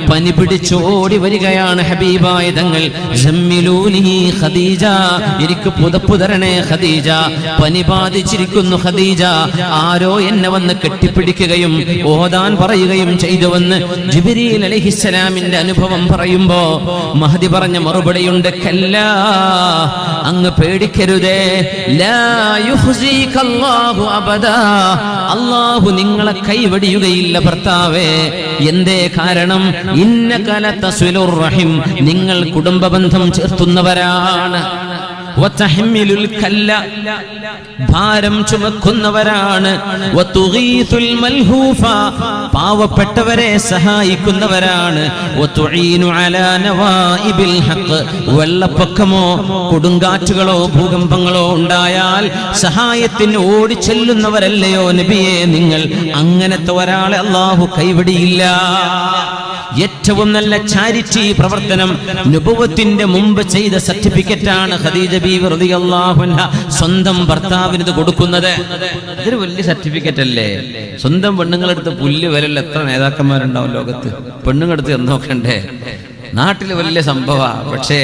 പനി പിടിച്ചോടി വരികയാണ് ഹബീബായ തങ്ങൾ. ഖദീജ, എനിക്ക് പുതപ്പ് തരണേ ഖദീജ, പനി ബാധിച്ചിരിക്കുന്നു ഖദീജ. ആരോ എന്നെ വന്ന് കെട്ടിപ്പിടിക്കുകയും ഓതാൻ പറയുകയും ചെയ്തുവെന്ന് ജിബ്രീൽ അലൈഹിസ്സലാമിന്റെ അനുഭവം പറയുമ്പോ മഹദി പറഞ്ഞ മറുപടിയുണ്ട്, കല്ലാ, അങ്ങ് പേടിക്കരുതേ, ലാ യുഖ്സികല്ലാഹു അബദാ, അല്ലാഹു നിങ്ങളെ കൈവടിയുകയില്ല ഭർത്താവേ. എന്തേ കാരണം? ഇന്നക ലതസ്വിലുർ റഹിം, നിങ്ങൾ കുടുംബബന്ധം ചേർത്തുന്നവരാണ്. വതഹ്മിലുൽ കല്ല, ഭാരം ചുമക്കുന്നവരാണ്. വതുഗീതുൽ മൽഹൂഫ, പാവപ്പെട്ടവരെ സഹായിക്കുന്നവരാണ്. വതുഈനു അലാ നവാഇബിൽ ഹഖ്, വെള്ളപ്പൊക്കമോ കൊടുങ്കാറ്റുകളോ ഭൂകമ്പങ്ങളോ ഉണ്ടായാൽ സഹായത്തിന് ഓടിച്ചെല്ലുന്നവരല്ലയോ നബിയെ നിങ്ങൾ? അങ്ങനത്തെ ഒരാളെ അല്ലാഹു കൈവിടിയില്ല. ഏറ്റവും നല്ല ചാരിറ്റി പ്രവർത്തനം നുബുവത്തിന്റെ മുമ്പ് ചെയ്ത സർട്ടിഫിക്കറ്റാണ് ഖദീജ ബീവി റളിയല്ലാഹു അൻഹ സ്വന്തം ഭർത്താവിന് ഇത് കൊടുക്കുന്നത്. ഇതൊരു വലിയ സർട്ടിഫിക്കറ്റ് അല്ലേ? സ്വന്തം പെണ്ണുങ്ങളെടുത്ത് പുല്ല് വിലല്ല എത്ര നേതാക്കന്മാരുണ്ടാവും ലോകത്ത്. പെണ്ണുങ്ങളെടുത്ത് നോക്കണ്ടേ? നാട്ടിൽ വലിയ സംഭവമാണ്, പക്ഷേ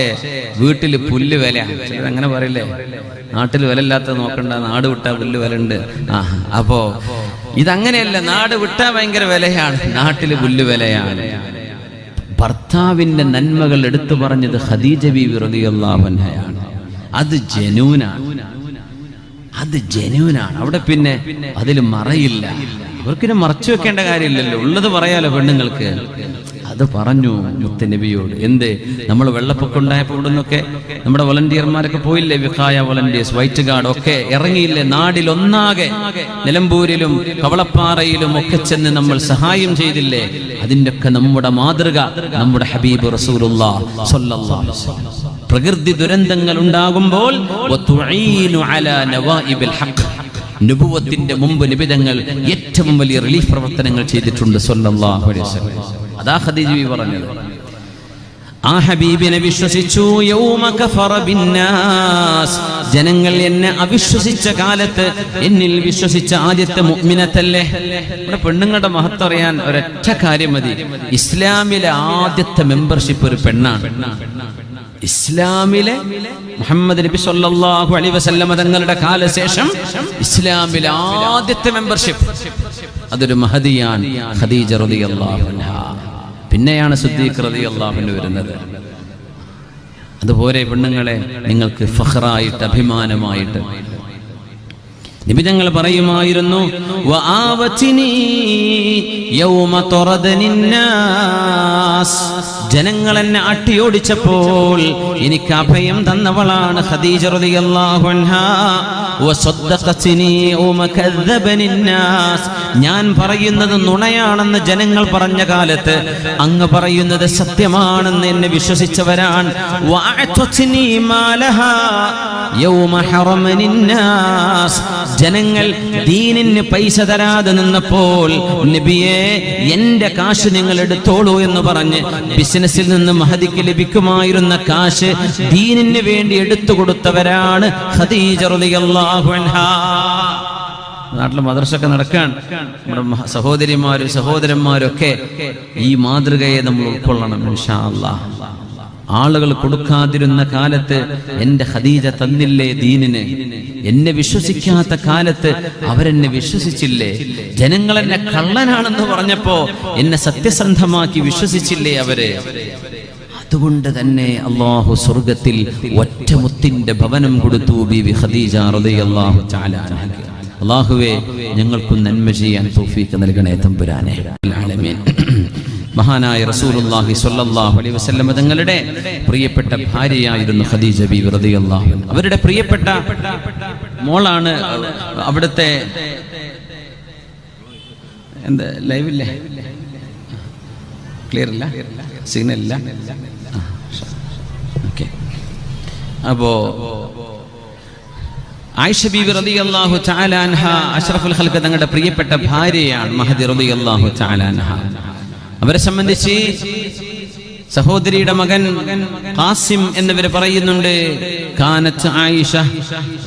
വീട്ടിൽ പുല്ല് വില. അങ്ങനെ പറയില്ലേ, നാട്ടിൽ വിലയില്ലാത്ത നോക്കണ്ട, നാട് വിട്ടാ പുല്ല് വില ഉണ്ട്. അപ്പോ ഇതങ്ങനെയല്ല, നാട് വിട്ടാ ഭയങ്കര വിലയാണ്, നാട്ടില് പുല്ല് വിലയാണ്. ഭർത്താവിന്റെ നന്മകൾ എടുത്തു പറഞ്ഞത് ഖദീജ ബീവി റളിയല്ലാഹു അൻഹയാണ്. അത് ജെന്യൂനാണ്. അവിടെ പിന്നെ അതിൽ മറയില്ല. അവർക്കിനെ മറച്ചു വെക്കേണ്ട കാര്യമില്ലല്ലോ, ഉള്ളത് പറയാലോ പെണ്ണുങ്ങൾക്ക്. അത് പറഞ്ഞു മുത്തനബിയോട്. എന്ത്, നമ്മൾ വെള്ളപ്പൊക്കം ഉണ്ടായപ്പോൾ ഇവിടുന്നൊക്കെ നമ്മുടെ വോളണ്ടിയർമാരൊക്കെ പോയില്ലേ, വിഖായ വോളണ്ടിയേഴ്സ്, വൈറ്റ് ഗാർഡ് ഒക്കെ ഇറങ്ങിയില്ലേ നാടിലൊന്നാകെ, നിലമ്പൂരിലും കവളപ്പാറയിലും ഒക്കെ ചെന്ന് നമ്മൾ സഹായം ചെയ്തില്ലേ? അതിൻ്റെ ഒക്കെ നമ്മുടെ മാതൃക നമ്മുടെ ഹബീബ് റസൂലുള്ളാഹി സ്വല്ലല്ലാഹു അലൈഹി വസല്ലം. പ്രകൃതി ദുരന്തങ്ങൾ ഉണ്ടാകുമ്പോൾ വതുഈനു അലാ നവാഇബിൽ ഹഖ്, നുബുവത്തിന്റെ മുമ്പ് നിബിതങ്ങൾ ഏറ്റവും വലിയ റിലീഫ് പ്രവർത്തനങ്ങൾ ചെയ്തിട്ടുണ്ട് സ്വല്ലല്ലാഹു അലൈഹി വസല്ലം. അതാ ഖദീജ ബീവി പറഞ്ഞത്. ആ ഹബീബിനെ വിശ്വസിച്ചു. യൗമ കഫറ ബിന്നാസ്, ജനങ്ങൾ എന്നെ അവിശ്വസിച്ച കാലത്ത് എന്നിൽ വിശ്വസിച്ച ആദ്യത്തെ മുഅ്മിനത്തല്ലേ. ഇവിടെ പെണ്ണുങ്ങളുടെ മഹത്വം അറിയാൻ ഒരൊറ്റ കാര്യം മതി. ഇസ്ലാമിലെ ആദ്യത്തെ മെമ്പർഷിപ്പ് ഒരു പെണ്ണാണ്. ഇസ്ലാമിലെ മുഹമ്മദ് നബി സല്ലല്ലാഹു അലൈഹി വസല്ലം തങ്ങളുടെ കാലശേഷം ഇസ്ലാമിലെ ആദ്യത്തെ മെമ്പർഷിപ്പ് അതൊരു മഹദിയാണ്, ഖദീജ റളിയല്ലാഹു അൻഹ. പിന്നെയാണ് സിദ്ദീഖ് റളിയല്ലാഹു അൻഹു വരുന്നത്. അതുപോലെ പെണ്ണുങ്ങളെ നിങ്ങൾക്ക് ഫഖറായിട്ട് അഭിമാനമായിട്ട് നിബിതങ്ങൾ പറയുമായിരുന്നു, വആവതിനി യൗമ തറദനിന്നാസ്, ജനങ്ങൾ എന്നെ അട്ടിയോടിച്ചപ്പോൾ എനിക്ക് അഭയം തന്നവളാണ് ഖദീജ റളിയല്ലാഹു അൻഹാ. വസദ്ദഖതിനി യൗമ കദ്ദബനിന്നാസ്, ഞാൻ പറയുന്നത് നുണയാണെന്ന് ജനങ്ങൾ പറഞ്ഞ കാലത്ത് അങ്ങ് പറയുന്നത് സത്യമാണെന്ന് എന്നെ വിശ്വസിച്ചവരാണ്. വഅതതിനി മാലഹാ യൗമ ഹറമനിന്നാസ്, ജനങ്ങൾ ദീനിന് പൈസ തരാതെ നിന്നപ്പോൾ നബിയെ എന്റെ കാശ് നിങ്ങൾ എടുത്തോളൂ എന്ന് പറഞ്ഞ് ബിസിനസ്സിൽ നിന്ന് മഹദിക്ക് ലഭിക്കുമായിരുന്ന കാശ് ദീനിന് വേണ്ടി എടുത്തു കൊടുത്തവരാണ് ഖദീജ റളിയല്ലാഹു അൻഹാ. നാട്ടിലെ മദ്രസയൊക്കെ നടക്കാൻ നമ്മുടെ സഹോദരിമാരും സഹോദരന്മാരും ഒക്കെ ഈ മാതൃകയെ നമ്മൾ ഉൾക്കൊള്ളണം ഇൻഷാ അല്ലാഹ്. ആളുകൾ കൊടുക്കാതിരുന്ന കാലത്ത് എന്റെ ഖദീജ തന്നില്ലേ ദീനിന്? എന്നെ വിശ്വസിക്കാത്ത കാലത്ത് അവരെന്നെ വിശ്വസിച്ചില്ലേ? ജനങ്ങൾ എന്നെ കള്ളനാണെന്ന് പറഞ്ഞപ്പോ എന്നെ സത്യസന്ധമാക്കി വിശ്വസിച്ചില്ലേ അവര്? അതുകൊണ്ട് തന്നെ അല്ലാഹു സ്വർഗത്തിൽ ഒറ്റമുത്തിന്റെ ഭവനം കൊടുത്തു ബീവി ഖദീജ റളിയല്ലാഹു തആല അൻഹ. അല്ലാഹുവേ, ഞങ്ങൾക്കും നന്മ ചെയ്യാൻ തൗഫീഖ് നൽകണേ തമ്പുരാനെ. ആമീൻ. മഹാനായ റസൂലുള്ളാഹി സ്വല്ലല്ലാഹു അലൈഹി വസല്ലം തങ്ങളുടെ പ്രിയപ്പെട്ട ഭാര്യയായിരുന്നു ഖദീജ ബീവി റളിയല്ലാഹു അൻഹ. അവരുടെ പ്രിയപ്പെട്ട മോളാണ്. അവിടുത്തെ എന്താ ലൈവില്ലേ? ക്ലിയർ ഇല്ല, സിഗ്നൽ ഇല്ല. ഓക്കെ. അപ്പോ ആയിഷ ബീവി റളിയല്ലാഹു തആല അൻഹ അഷ്റഫുൽ ഖൽഖ് തങ്ങളുടെ പ്രിയപ്പെട്ട ഭാര്യയാണ് മഹദി റളിയല്ലാഹു തആല അൻഹ. അവരെ സംബന്ധിച്ച് സഹോദരിയുടെ മകൻ ഖാസിം എന്നിവർ പറയുന്നുണ്ട്, കാനത്ത് ആയിഷ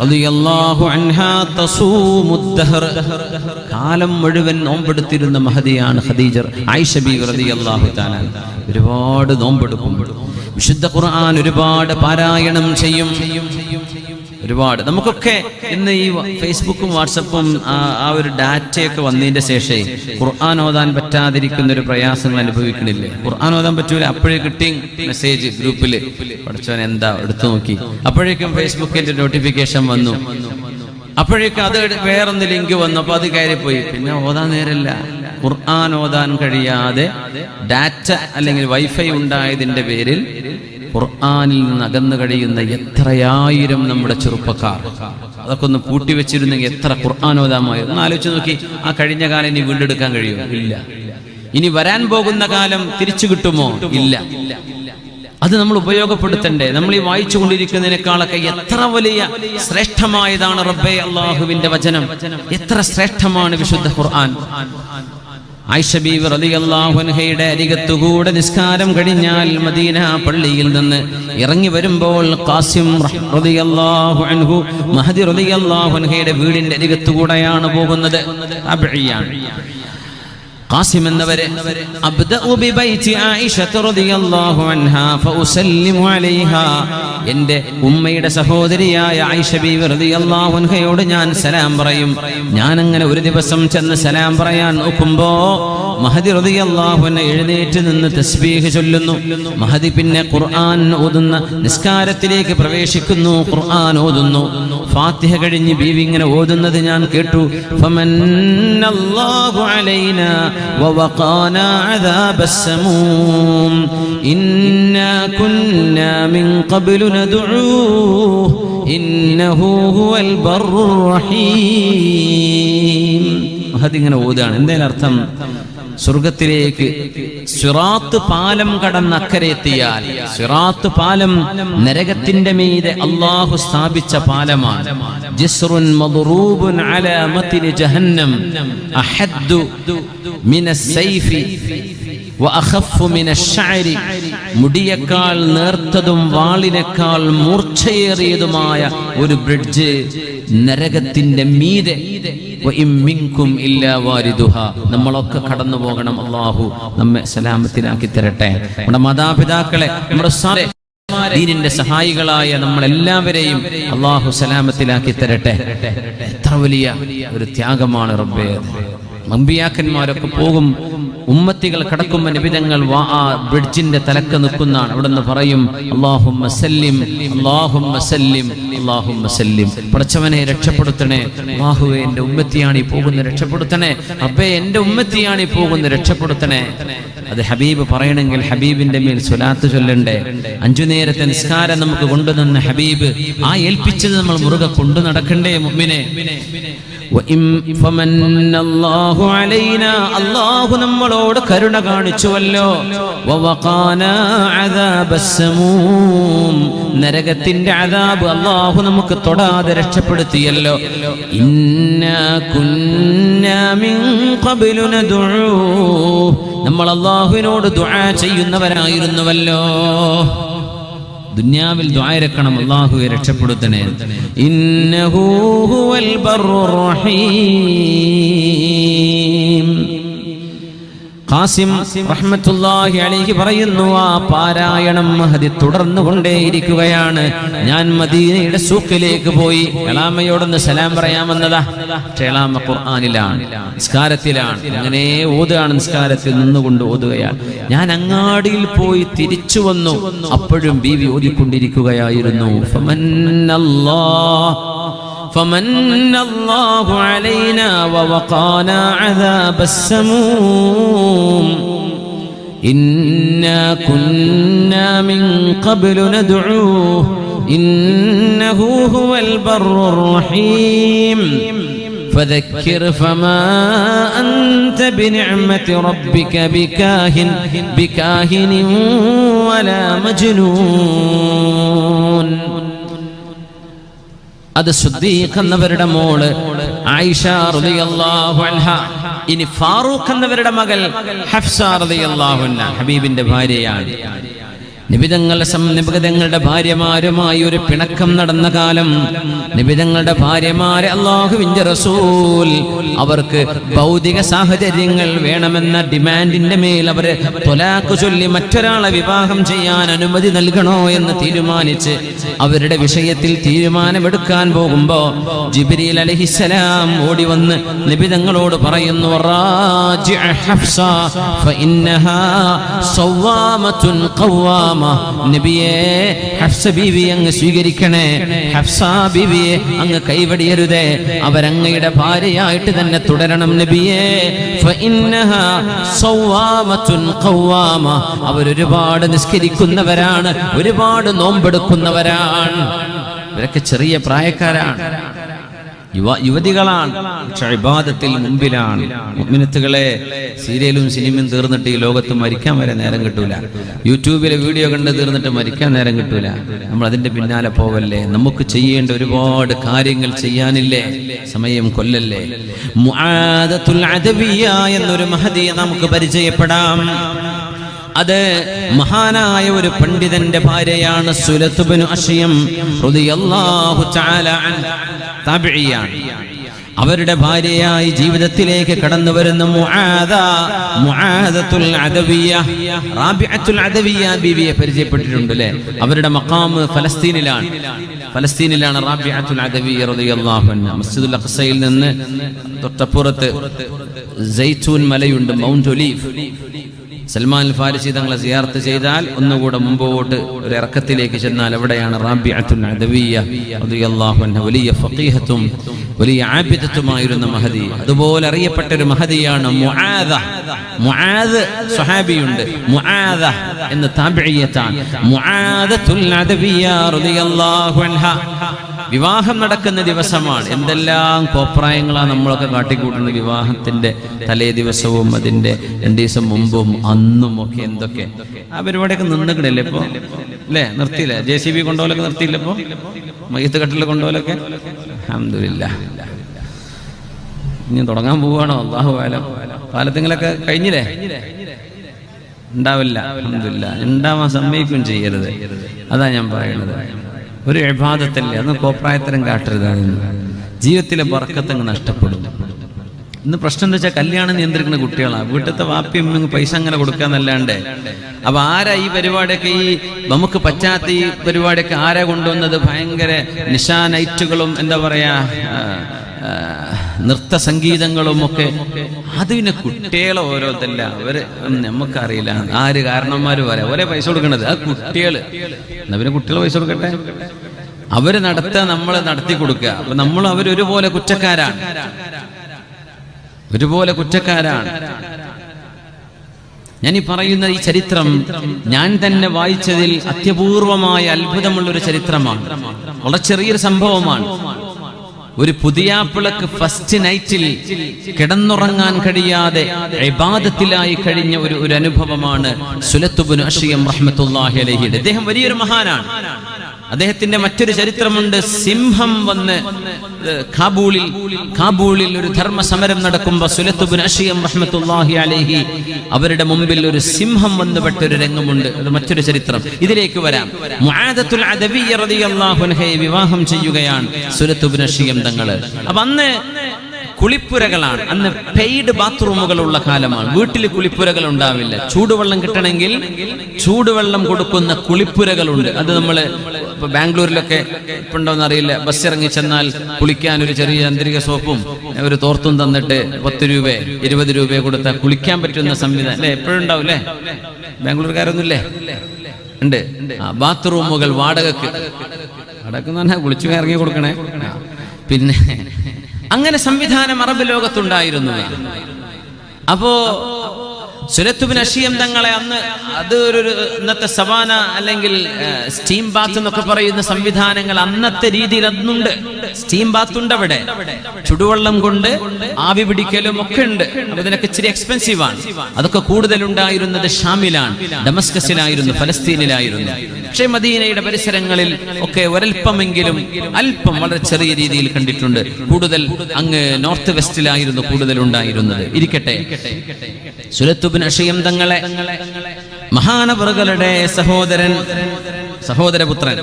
റളിയല്ലാഹു അൻഹാ തസൂമുദ് ദഹർ, കാലം മുഴുവൻ നോമ്പെടുത്തിരുന്ന മഹദിയാണ് ഖദീജ ആയിഷ ബീവി റളിയല്ലാഹു തആല. ഒരുപാട് നോമ്പെടുക്കും, വിശുദ്ധ ഖുർആൻ ഒരുപാട് പാരായണം ചെയ്യും. ഒരുപാട് നമുക്കൊക്കെ ഇന്ന് ഈ ഫേസ്ബുക്കും വാട്സപ്പും ആ ഒരു ഡാറ്റയൊക്കെ വന്നതിന്റെ ശേഷം ഖുർആൻ ഓതാൻ പറ്റാതിരിക്കുന്ന ഒരു പ്രയാസങ്ങൾ അനുഭവിക്കണില്ലേ? ഖുർആൻ ഓതാൻ പറ്റൂല, അപ്പോഴേ കിട്ടി മെസ്സേജ് ഗ്രൂപ്പില്, പഠിച്ചവൻ എന്താ എടുത്തു നോക്കി, അപ്പോഴേക്കും ഫേസ്ബുക്കിന്റെ നോട്ടിഫിക്കേഷൻ വന്നു, അപ്പോഴേക്കും അത് വേറൊന്ന് ലിങ്ക് വന്നു, അപ്പൊ അത് കയറിപ്പോയി. പിന്നെ ഓതാൻ നേരല്ല. ഖുർആൻ ഓതാൻ കഴിയാതെ ഡാറ്റ അല്ലെങ്കിൽ വൈഫൈ ഉണ്ടായതിന്റെ പേരിൽ ഖുർആനിൽ നിന്ന് അകന്നു കഴിയുന്ന എത്രയായിരം നമ്മുടെ ചെറുപ്പക്കാർ. അതൊക്കെ ഒന്ന് പൂട്ടിവെച്ചിരുന്നെങ്കിൽ എത്ര ഖുർആൻ ഓതാമായിരുന്നു. ഒന്ന് ആലോചിച്ച് നോക്കി, ആ കഴിഞ്ഞ കാലം ഇനി വീണ്ടെടുക്കാൻ കഴിയുമോ? ഇല്ല. ഇനി വരാൻ പോകുന്ന കാലം തിരിച്ചു കിട്ടുമോ? ഇല്ല. അത് നമ്മൾ ഉപയോഗപ്പെടുത്തണ്ടേ? നമ്മൾ ഈ വായിച്ചു കൊണ്ടിരിക്കുന്നതിനേക്കാളൊക്കെ എത്ര വലിയ ശ്രേഷ്ഠമായതാണ് റബ്ബേ അല്ലാഹുവിന്റെ വചനം, എത്ര ശ്രേഷ്ഠമാണ് വിശുദ്ധ ഖുർആൻ. ആയിഷ ബീവി റളിയല്ലാഹു അൻഹയുടെ അരികത്തുകൂടെ നിസ്കാരം കഴിഞ്ഞാൽ മദീന പള്ളിയിൽ നിന്ന് ഇറങ്ങി വരുമ്പോൾ ഖാസിം റളിയല്ലാഹു അൻഹു മഹദി റളിയല്ലാഹു അൻഹയുടെ വീടിന്റെ അരികത്തുകൂടെയാണ് പോകുന്നത്. അബ്ഇയാണ് ഖാസിം എന്നവരെ അബ്ദഉ ബിബൈതി ആയിഷ റളിയല്ലാഹു അൻഹാ ഫഉസല്ലിമു അലൈഹാ, എൻ്റെ ഉമ്മയുടെ സഹോദരിയായ ആയിഷ ബീവി റളിയല്ലാഹു അൻഹയോട് ഞാൻ സലാം പറയും. ഞാൻ അങ്ങനെ ഒരു ദിവസം ചെന്ന് സലാം പറയാൻ നോക്കുമ്പോ മഹദി റളിയല്ലാഹു അൻഹ എഴുന്നേറ്റ് നിന്ന് തസ്ബീഹ് ചൊല്ലുന്നു. മഹദി പിന്നെ ഖുർആൻ ഓതുന്ന നിസ്കാരത്തിലേക്ക് പ്രവേശിക്കുന്നു, ഖുർആൻ ഓതുന്നു. ഫാത്തിഹ കഴിഞ്ഞ് ബീവി ഇങ്ങനെ ഓതുന്നത് ഞാൻ കേട്ടു. ഫമന്നല്ലാഹു അലൈനാ വവഖാനാ അദാബസ് സമൂം ഇന്നാ കുന്നാ മിൻ ഖബ്ലു നദ്ഉഹു ഇന്നഹു ഹുവൽ ബർറുർ റഹീം. മഹദി ഇങ്ങനെ ഓതാണ്. എന്തേലും അർത്ഥം? സ്വർഗത്തിലേക്ക് സിറാത്ത് പാലം കടന്നക്കരെ എത്തിയാൽ, സിറാത്ത് പാലം നരകത്തിന്റെ മീതെ അല്ലാഹു സ്ഥാപിച്ച പാലമാണ്. ജിസ്റുൻ മദ്റൂബുൻ അലാ മത്നി ജഹന്നം അഹദ്ദു മിനസ് സൈഫി വഅഖഫു മിനശ് ശഅരി, മുടിയേക്കാൾ നേർത്തതും വാളിനേക്കാൾ മൂർച്ചയേറിയതുമായ ഒരു ബ്രിഡ്ജ് നരകത്തിന്റെ മീതെ. നമ്മളൊക്കെ കടന്നു പോകണം. അല്ലാഹു നമ്മെ സലാമത്തിലാക്കി തരട്ടെ. നമ്മുടെ മാതാപിതാക്കളെ, നമ്മുടെ ദീനിന്റെ സഹായികളായ നമ്മളെല്ലാവരെയും അല്ലാഹു സലാമത്തിലാക്കി തരട്ടെ. എത്ര വലിയ ഒരു ത്യാഗമാണ് റബ്ബേ. അമ്പിയാക്കന്മാരൊക്കെ പോകും, ഉമ്മത്തികൾ കടക്കുമ്പോൾ നബിതങ്ങൾ ആ ബ്രിഡ്ജിന്റെ തലക്ക് നിൽക്കുന്നതാണ്. അവിടെ നിന്ന് പറയും അല്ലാഹുമ്മ സല്ലിം അല്ലാഹുമ്മ സല്ലിം അല്ലാഹുമ്മ സല്ലിം. പടച്ചവനെ രക്ഷപ്പെടുത്തണേ, അല്ലാഹുവേ എൻ്റെ ഉമ്മത്തിയാണ് ഈ പോകുന്ന, രക്ഷപ്പെടുത്തണേ. അബ്ബേ എൻ്റെ ഉമ്മത്തിയാണ് ഈ പോകുന്ന, രക്ഷപ്പെടുത്തണേ. അത് ഹബീബ് പറയണമെങ്കിൽ ഹബീബിന്റെ മേൽ സ്വലാത്ത് ചൊല്ലണ്ടേ? 5 നേരത്തെ നിസ്കാരം നമുക്ക് കൊണ്ടുതന്ന ഹബീബ്, ആ ഏൽപ്പിച്ചത് നമ്മൾ മുറുകെ കൊണ്ടു നടക്കണ്ടേ മുഅ്മിനെ? അല്ലാഹു നമ്മളോട് കരുണ കാണിച്ചുവല്ലോ. നരകത്തിന്റെ അദാബ് അല്ലാഹു നമുക്ക് തൊടാതെ രക്ഷപ്പെടുത്തിയല്ലോ. ഇന്നാ കുന്നാ മിൻ ഖബ്ലു നദ്ഉ, നമ്മൾ അല്ലാഹുവിനോട് ദുആ ചെയ്യുന്നവരായിരുന്നുവല്ലോ. ദുനിയാവിൽ ദുആ ഇരക്കണം, അല്ലാഹുവേ രക്ഷപ്പെടുത്തണേ. ഇന്നഹു ഹുവൽ ബർറുർ റഹീം. ഖാസിം റഹ്മത്തുള്ളാഹി അലൈഹി പറയുന്നു, ആ പാരായണം മഹദി തുടർന്നു കൊണ്ടേയിരിക്കുകയാണ്. ഞാൻ മദീനയുടെ സൂക്കിലേക്ക് പോയി എളാമയോടൊന്ന് സലാം പറയാമെന്നതാ. എളാമ ഖുർആനിലാണ്, നിസ്കാരത്തിലാണ്, അങ്ങനെ ഓതുകയാണ്, നിസ്കാരത്തിൽ നിന്നുകൊണ്ട് ഓതുകയാണ്. ഞാൻ അങ്ങാടിയിൽ പോയി തിരിച്ചു വന്നു, അപ്പോഴും ബീവി ഓതിക്കൊണ്ടിരിക്കുകയായിരുന്നു. فمن الله علينا ووقانا عذاب السموم إنا كنا من قبل ندعوه إنه هو البر الرحيم فذكر فما أنت بنعمة ربك بكاهن ولا مجنون. അത് സുദ്ദീഖ് എന്നവരുടെ മോള് ആയിഷ റളിയല്ലാഹു അൻഹ. ഇനി ഫാറൂഖ് എന്നവരുടെ മകൾ ഹഫ്സ റളിയല്ലാഹു അൻഹ ഹബീബിന്റെ ഭാര്യയാണ്. നിബിതങ്ങളുടെ ഭാര്യമാരുമായി ഒരു പിണക്കം നടന്ന കാലം, നിബിതങ്ങളുടെ ഭാര്യമാരെ അല്ലാഹുവിന്റെ റസൂൽ അവർക്ക് ഭൗതിക സാഹചര്യങ്ങൾ വേണമെന്ന ഡിമാൻഡിന്റെ മേൽ അവരെ ത്വലാഖ് ചൊല്ലി മറ്റൊരാളെ വിവാഹം ചെയ്യാൻ അനുമതി നൽകണോ എന്ന് തീരുമാനിച്ച് അവരുടെ വിഷയത്തിൽ തീരുമാനമെടുക്കാൻ പോകുമ്പോ ജിബ്രീൽ അലൈഹിസ്സലാം ഓടി വന്ന് നിബിതങ്ങളോട് പറയുന്നു, റാജിഅ ഹഫ്സ ഫഇന്നഹാ സവ്വാമത്തുൻ ഖവ്വാമ. നബിയെ, ഹഫ്സ ബീവി അങ്ങ് സ്വീകരിക്കണേ, ഹഫ്സ ബീവിയെ അങ്ങ് കൈവടിയരുതേ, അവരങ്ങയുടെ ഭാര്യയായിട്ട് തന്നെ തുടരണം നബിയെ. ഫഇന്നഹാ സവ്വാമത്തുൻ ഖവ്വാമ. അവരൊരുപാട് നിസ്കരിക്കുന്നവരാണ്, ഒരുപാട് നോമ്പെടുക്കുന്നവരാണ്. ഇവരൊക്കെ ചെറിയ പ്രായക്കാരാണ്, യുവതികളാണ്, പക്ഷെ ഇബാദത്തിൽ മുമ്പിലാണ്. മുഅ്മിനത്തുകളെ, സീരിയലും സിനിമയും തീർന്നിട്ട് ഈ ലോകത്ത് മരിക്കാൻ വരെ നേരം കിട്ടൂല. യൂട്യൂബിലെ വീഡിയോ കണ്ട് തീർന്നിട്ട് മരിക്കാൻ നേരം കിട്ടൂല. നമ്മൾ അതിന്റെ പിന്നാലെ പോവല്ലേ? നമുക്ക് ചെയ്യേണ്ട ഒരുപാട് കാര്യങ്ങൾ ചെയ്യാനില്ലേ? സമയം കൊല്ലല്ലേ? മുആദത്തുൽ അദവിയ എന്നൊരു മഹദിയെ നമുക്ക് പരിചയപ്പെടാം. അത് മഹാനായ ഒരു പണ്ഡിതന്റെ ഭാര്യയാണ്. സുലത്ത് ബിനു അശ്യം റളിയല്ലാഹു തആല അൻഹു താബിഇയാണ്. അവരുടെ ഭാര്യയായി ജീവിതത്തിലേക്ക് കടന്നു വരുന്ന മുആദത്തുൽ അദവിയ, റാബിഅത്തുൽ അദവിയ ബീവിയെ പരിചയപ്പെട്ടിട്ടുണ്ട് അല്ലേ? അവരുടെ മഖാം ഫലസ്തീനിലാണ് റാബിഅത്തുൽ അദവിയ റളിയല്ലാഹു അൻഹ. മസ്ജിദുൽ അഖ്സയിൽ നിന്ന് തൊട്ടപ്പുറത്ത് സൈത്തൂൻ മലയുണ്ട്, മൗണ്ട് ഒലീവ്. സൽമാൻ അൽ ഫാരിസി തങ്ങളെ സിയാറത്ത് ചെയ്താൽ ഒന്നുകൂടെ മുമ്പോട്ട് ഒരു ഇറക്കത്തിലേക്ക് ചെന്നാൽ എവിടെയാണ് റാബിഅത്തുൽ അദവിയ റളിയല്ലാഹു അൻഹ. വലിയ ഫഖീഹത്തും വലിയ ആബിദത്തുമായിരുന്ന മഹദി. അതുപോലെ അറിയപ്പെട്ട ഒരു മഹദിയാണ് മുആദ് സ്വഹാബിയുണ്ട്, മുആദ എന്ന താബിഇയത്താണ്. മുആദത്തുൽ അദവിയ റളിയല്ലാഹു അൻഹ. വിവാഹം നടക്കുന്ന ദിവസമാണ്. എന്തെല്ലാം കോപ്രായങ്ങളാണ് നമ്മളൊക്കെ കാട്ടിക്കൂട്ടുന്നത് വിവാഹത്തിന്റെ തലേ ദിവസവും അതിന്റെ 2 ദിവസം മുമ്പും അന്നും ഒക്കെ. എന്തൊക്കെ ആ പരിപാടിയൊക്കെ നിന്നിക്കണല്ലേ ഇപ്പൊ അല്ലേ? നിർത്തിയില്ലേ? JCB കൊണ്ടുപോലൊക്കെ നിർത്തിയില്ല ഇപ്പൊ? മയ്യത്ത് കട്ടിൽ കൊണ്ടുപോലൊക്കെ അൽഹംദുലില്ലാഹ്. ഇനി തുടങ്ങാൻ പോവാണോ? അല്ലാഹു അലം. കാലത്തിങ്ങളൊക്കെ കഴിഞ്ഞില്ലേ? ഉണ്ടാവില്ല. അൽഹംദുലില്ലാഹ്. ഉണ്ടാവാൻ സമ്മതിക്കും ചെയ്യരുത്. അതാ ഞാൻ പറയുന്നത്. ഒരു ഇബാദത്തല്ലേ, അന്ന് കോപ്രായത്തരം കാട്ടരുത്. ജീവിതത്തിലെ ബർക്കത്തങ്ങ് നഷ്ടപ്പെടും. ഇന്ന് പ്രശ്നം എന്താ വെച്ചാൽ കല്യാണം നിയന്ത്രിക്കുന്ന കുട്ടികളാണ്. വീട്ടിലത്തെ വാപ്പിയും പൈസ അങ്ങനെ കൊടുക്കാന്നല്ലാണ്ട്. അപ്പൊ ആരാ ഈ പരിപാടിയൊക്കെ, ഈ നമുക്ക് പറ്റാത്ത ഈ പരിപാടിയൊക്കെ ആരാ കൊണ്ടുവന്നത്? ഭയങ്കര നിശാ നൈറ്റുകളും എന്താ പറയാ നൃത്ത സംഗീതങ്ങളും ഒക്കെ. അതിന് കുട്ടികളെ ഓരോതല്ല, അവര് നമുക്കറിയില്ല ആര് കാരണന്മാര് പറയാം ഒരേ പൈസ കൊടുക്കണത് ആ കുട്ടികള്. എന്നാ പിന്നെ കുട്ടികൾ പൈസ കൊടുക്കട്ടെ, അവര് നടത്താൻ നമ്മളെ നടത്തി കൊടുക്കുക. അപ്പൊ നമ്മൾ അവരൊരുപോലെ കുറ്റക്കാരാണ്, ഒരുപോലെ കുറ്റക്കാരാണ്. ഞാൻ ഈ പറയുന്ന ഈ ചരിത്രം ഞാൻ തന്നെ വായിച്ചതിൽ അത്യപൂർവമായ അത്ഭുതമുള്ളൊരു ചരിത്രമാണ്. വളരെ ചെറിയൊരു സംഭവമാണ്. ഒരു പുതിയാപ്പിളക്ക് ഫസ്റ്റ് നൈറ്റിൽ കിടന്നുറങ്ങാൻ കഴിയാതെ ഇബാദത്തിലായി കഴിഞ്ഞ ഒരു അനുഭവമാണ് സുലത്ത് ബിനു അശ്യം റഹ്മത്തുള്ളാഹി അലൈഹി. അദ്ദേഹം വലിയൊരു മഹാനാണ്. അദ്ദേഹത്തിന്റെ മറ്റൊരു ചരിത്രമുണ്ട്. സിംഹം വന്ന് കാബൂളിൽ ഒരു ധർമ്മ സമരം നടക്കുമ്പോൾ സുലത്ത് ബിനു അശ്യം റഹ്മത്തുള്ളാഹി അലൈഹി അവരുടെ മുമ്പിൽ ഒരു സിംഹം വന്ന് പെട്ടൊരു രംഗമുണ്ട്. അത് മറ്റൊരു ചരിത്രം. ഇതിലേക്ക് വരാം. മുആദത്തുൽ അദവിയ്യ റളിയല്ലാഹു അൻഹയെ വിവാഹം ചെയ്യുകയാണ് സുലത്ത് ബിനു അശ്യം തങ്ങൾ. അപ്പൊ അന്ന് കുളിപ്പുരകളാണ്, അന്ന് പെയ്ഡ് ബാത്റൂമുകളുള്ള കാലമാണ്. വീട്ടിൽ കുളിപ്പുരകൾ ഉണ്ടാവില്ല. ചൂടുവെള്ളം കിട്ടണമെങ്കിൽ ചൂടുവെള്ളം കൊടുക്കുന്ന കുളിപ്പുരകളുണ്ട്. അത് നമ്മള് ഇപ്പൊ ബാംഗ്ലൂരിലൊക്കെ ഇപ്പുണ്ടോന്ന് അറിയില്ല. ബസ് ഇറങ്ങി ചെന്നാൽ കുളിക്കാൻ ഒരു ചെറിയ യാന്ത്രിക സോപ്പും ഒരു തോർത്തും തന്നിട്ട് 10 രൂപ 20 രൂപ കൊടുത്താൽ കുളിക്കാൻ പറ്റുന്ന സംവിധാനം അല്ലെ? എപ്പോഴും ഉണ്ടാവും അല്ലേ? ബാംഗ്ലൂർക്കാരൊന്നുമില്ലേ? ഉണ്ട്. ബാത്റൂമുകൾ വാടകക്ക് പറഞ്ഞാൽ കുളിച്ചു ഇറങ്ങി കൊടുക്കണേ. പിന്നെ അങ്ങനെ സംവിധാനം അറബ് ലോകത്തുണ്ടായിരുന്നു. അപ്പോ സുലത്ത് ബിൻ അഷിയം തങ്ങളെ അന്ന് അത് ഒരു ഇന്നത്തെ സവാന അല്ലെങ്കിൽ സ്റ്റീം ബാത്ത് എന്നൊക്കെ പറയുന്ന സംവിധാനങ്ങൾ അന്നത്തെ രീതിയിൽ അന്നുണ്ട്. സ്റ്റീം ബാത്ത് ഉണ്ട് അവിടെ, ചുടുവെള്ളം കൊണ്ട് ആവി പിടിക്കലും ഒക്കെ ഉണ്ട്. അപ്പൊ ഇതിനൊക്കെ ഇച്ചിരി എക്സ്പെൻസീവ് ആണ്. അതൊക്കെ കൂടുതൽ ഉണ്ടായിരുന്നത് ഷാമിലാണ്, ഡമസ്കസിലായിരുന്നു, ഫലസ്തീനിലായിരുന്നു. പക്ഷേ മദീനയുടെ പരിസരങ്ങളിൽ ഒക്കെ ഒരൽപ്പമെങ്കിലും അല്പം വളരെ ചെറിയ രീതിയിൽ കണ്ടിട്ടുണ്ട്. കൂടുതൽ അങ്ങ് നോർത്ത് വെസ്റ്റിലായിരുന്നു കൂടുതൽ ഉണ്ടായിരുന്നത്. ഇരിക്കട്ടെ, സുലത്ത് ബിൻ അഷിയം തങ്ങളെ മഹാനവറുകളുടെ സഹോദരപുത്രൻ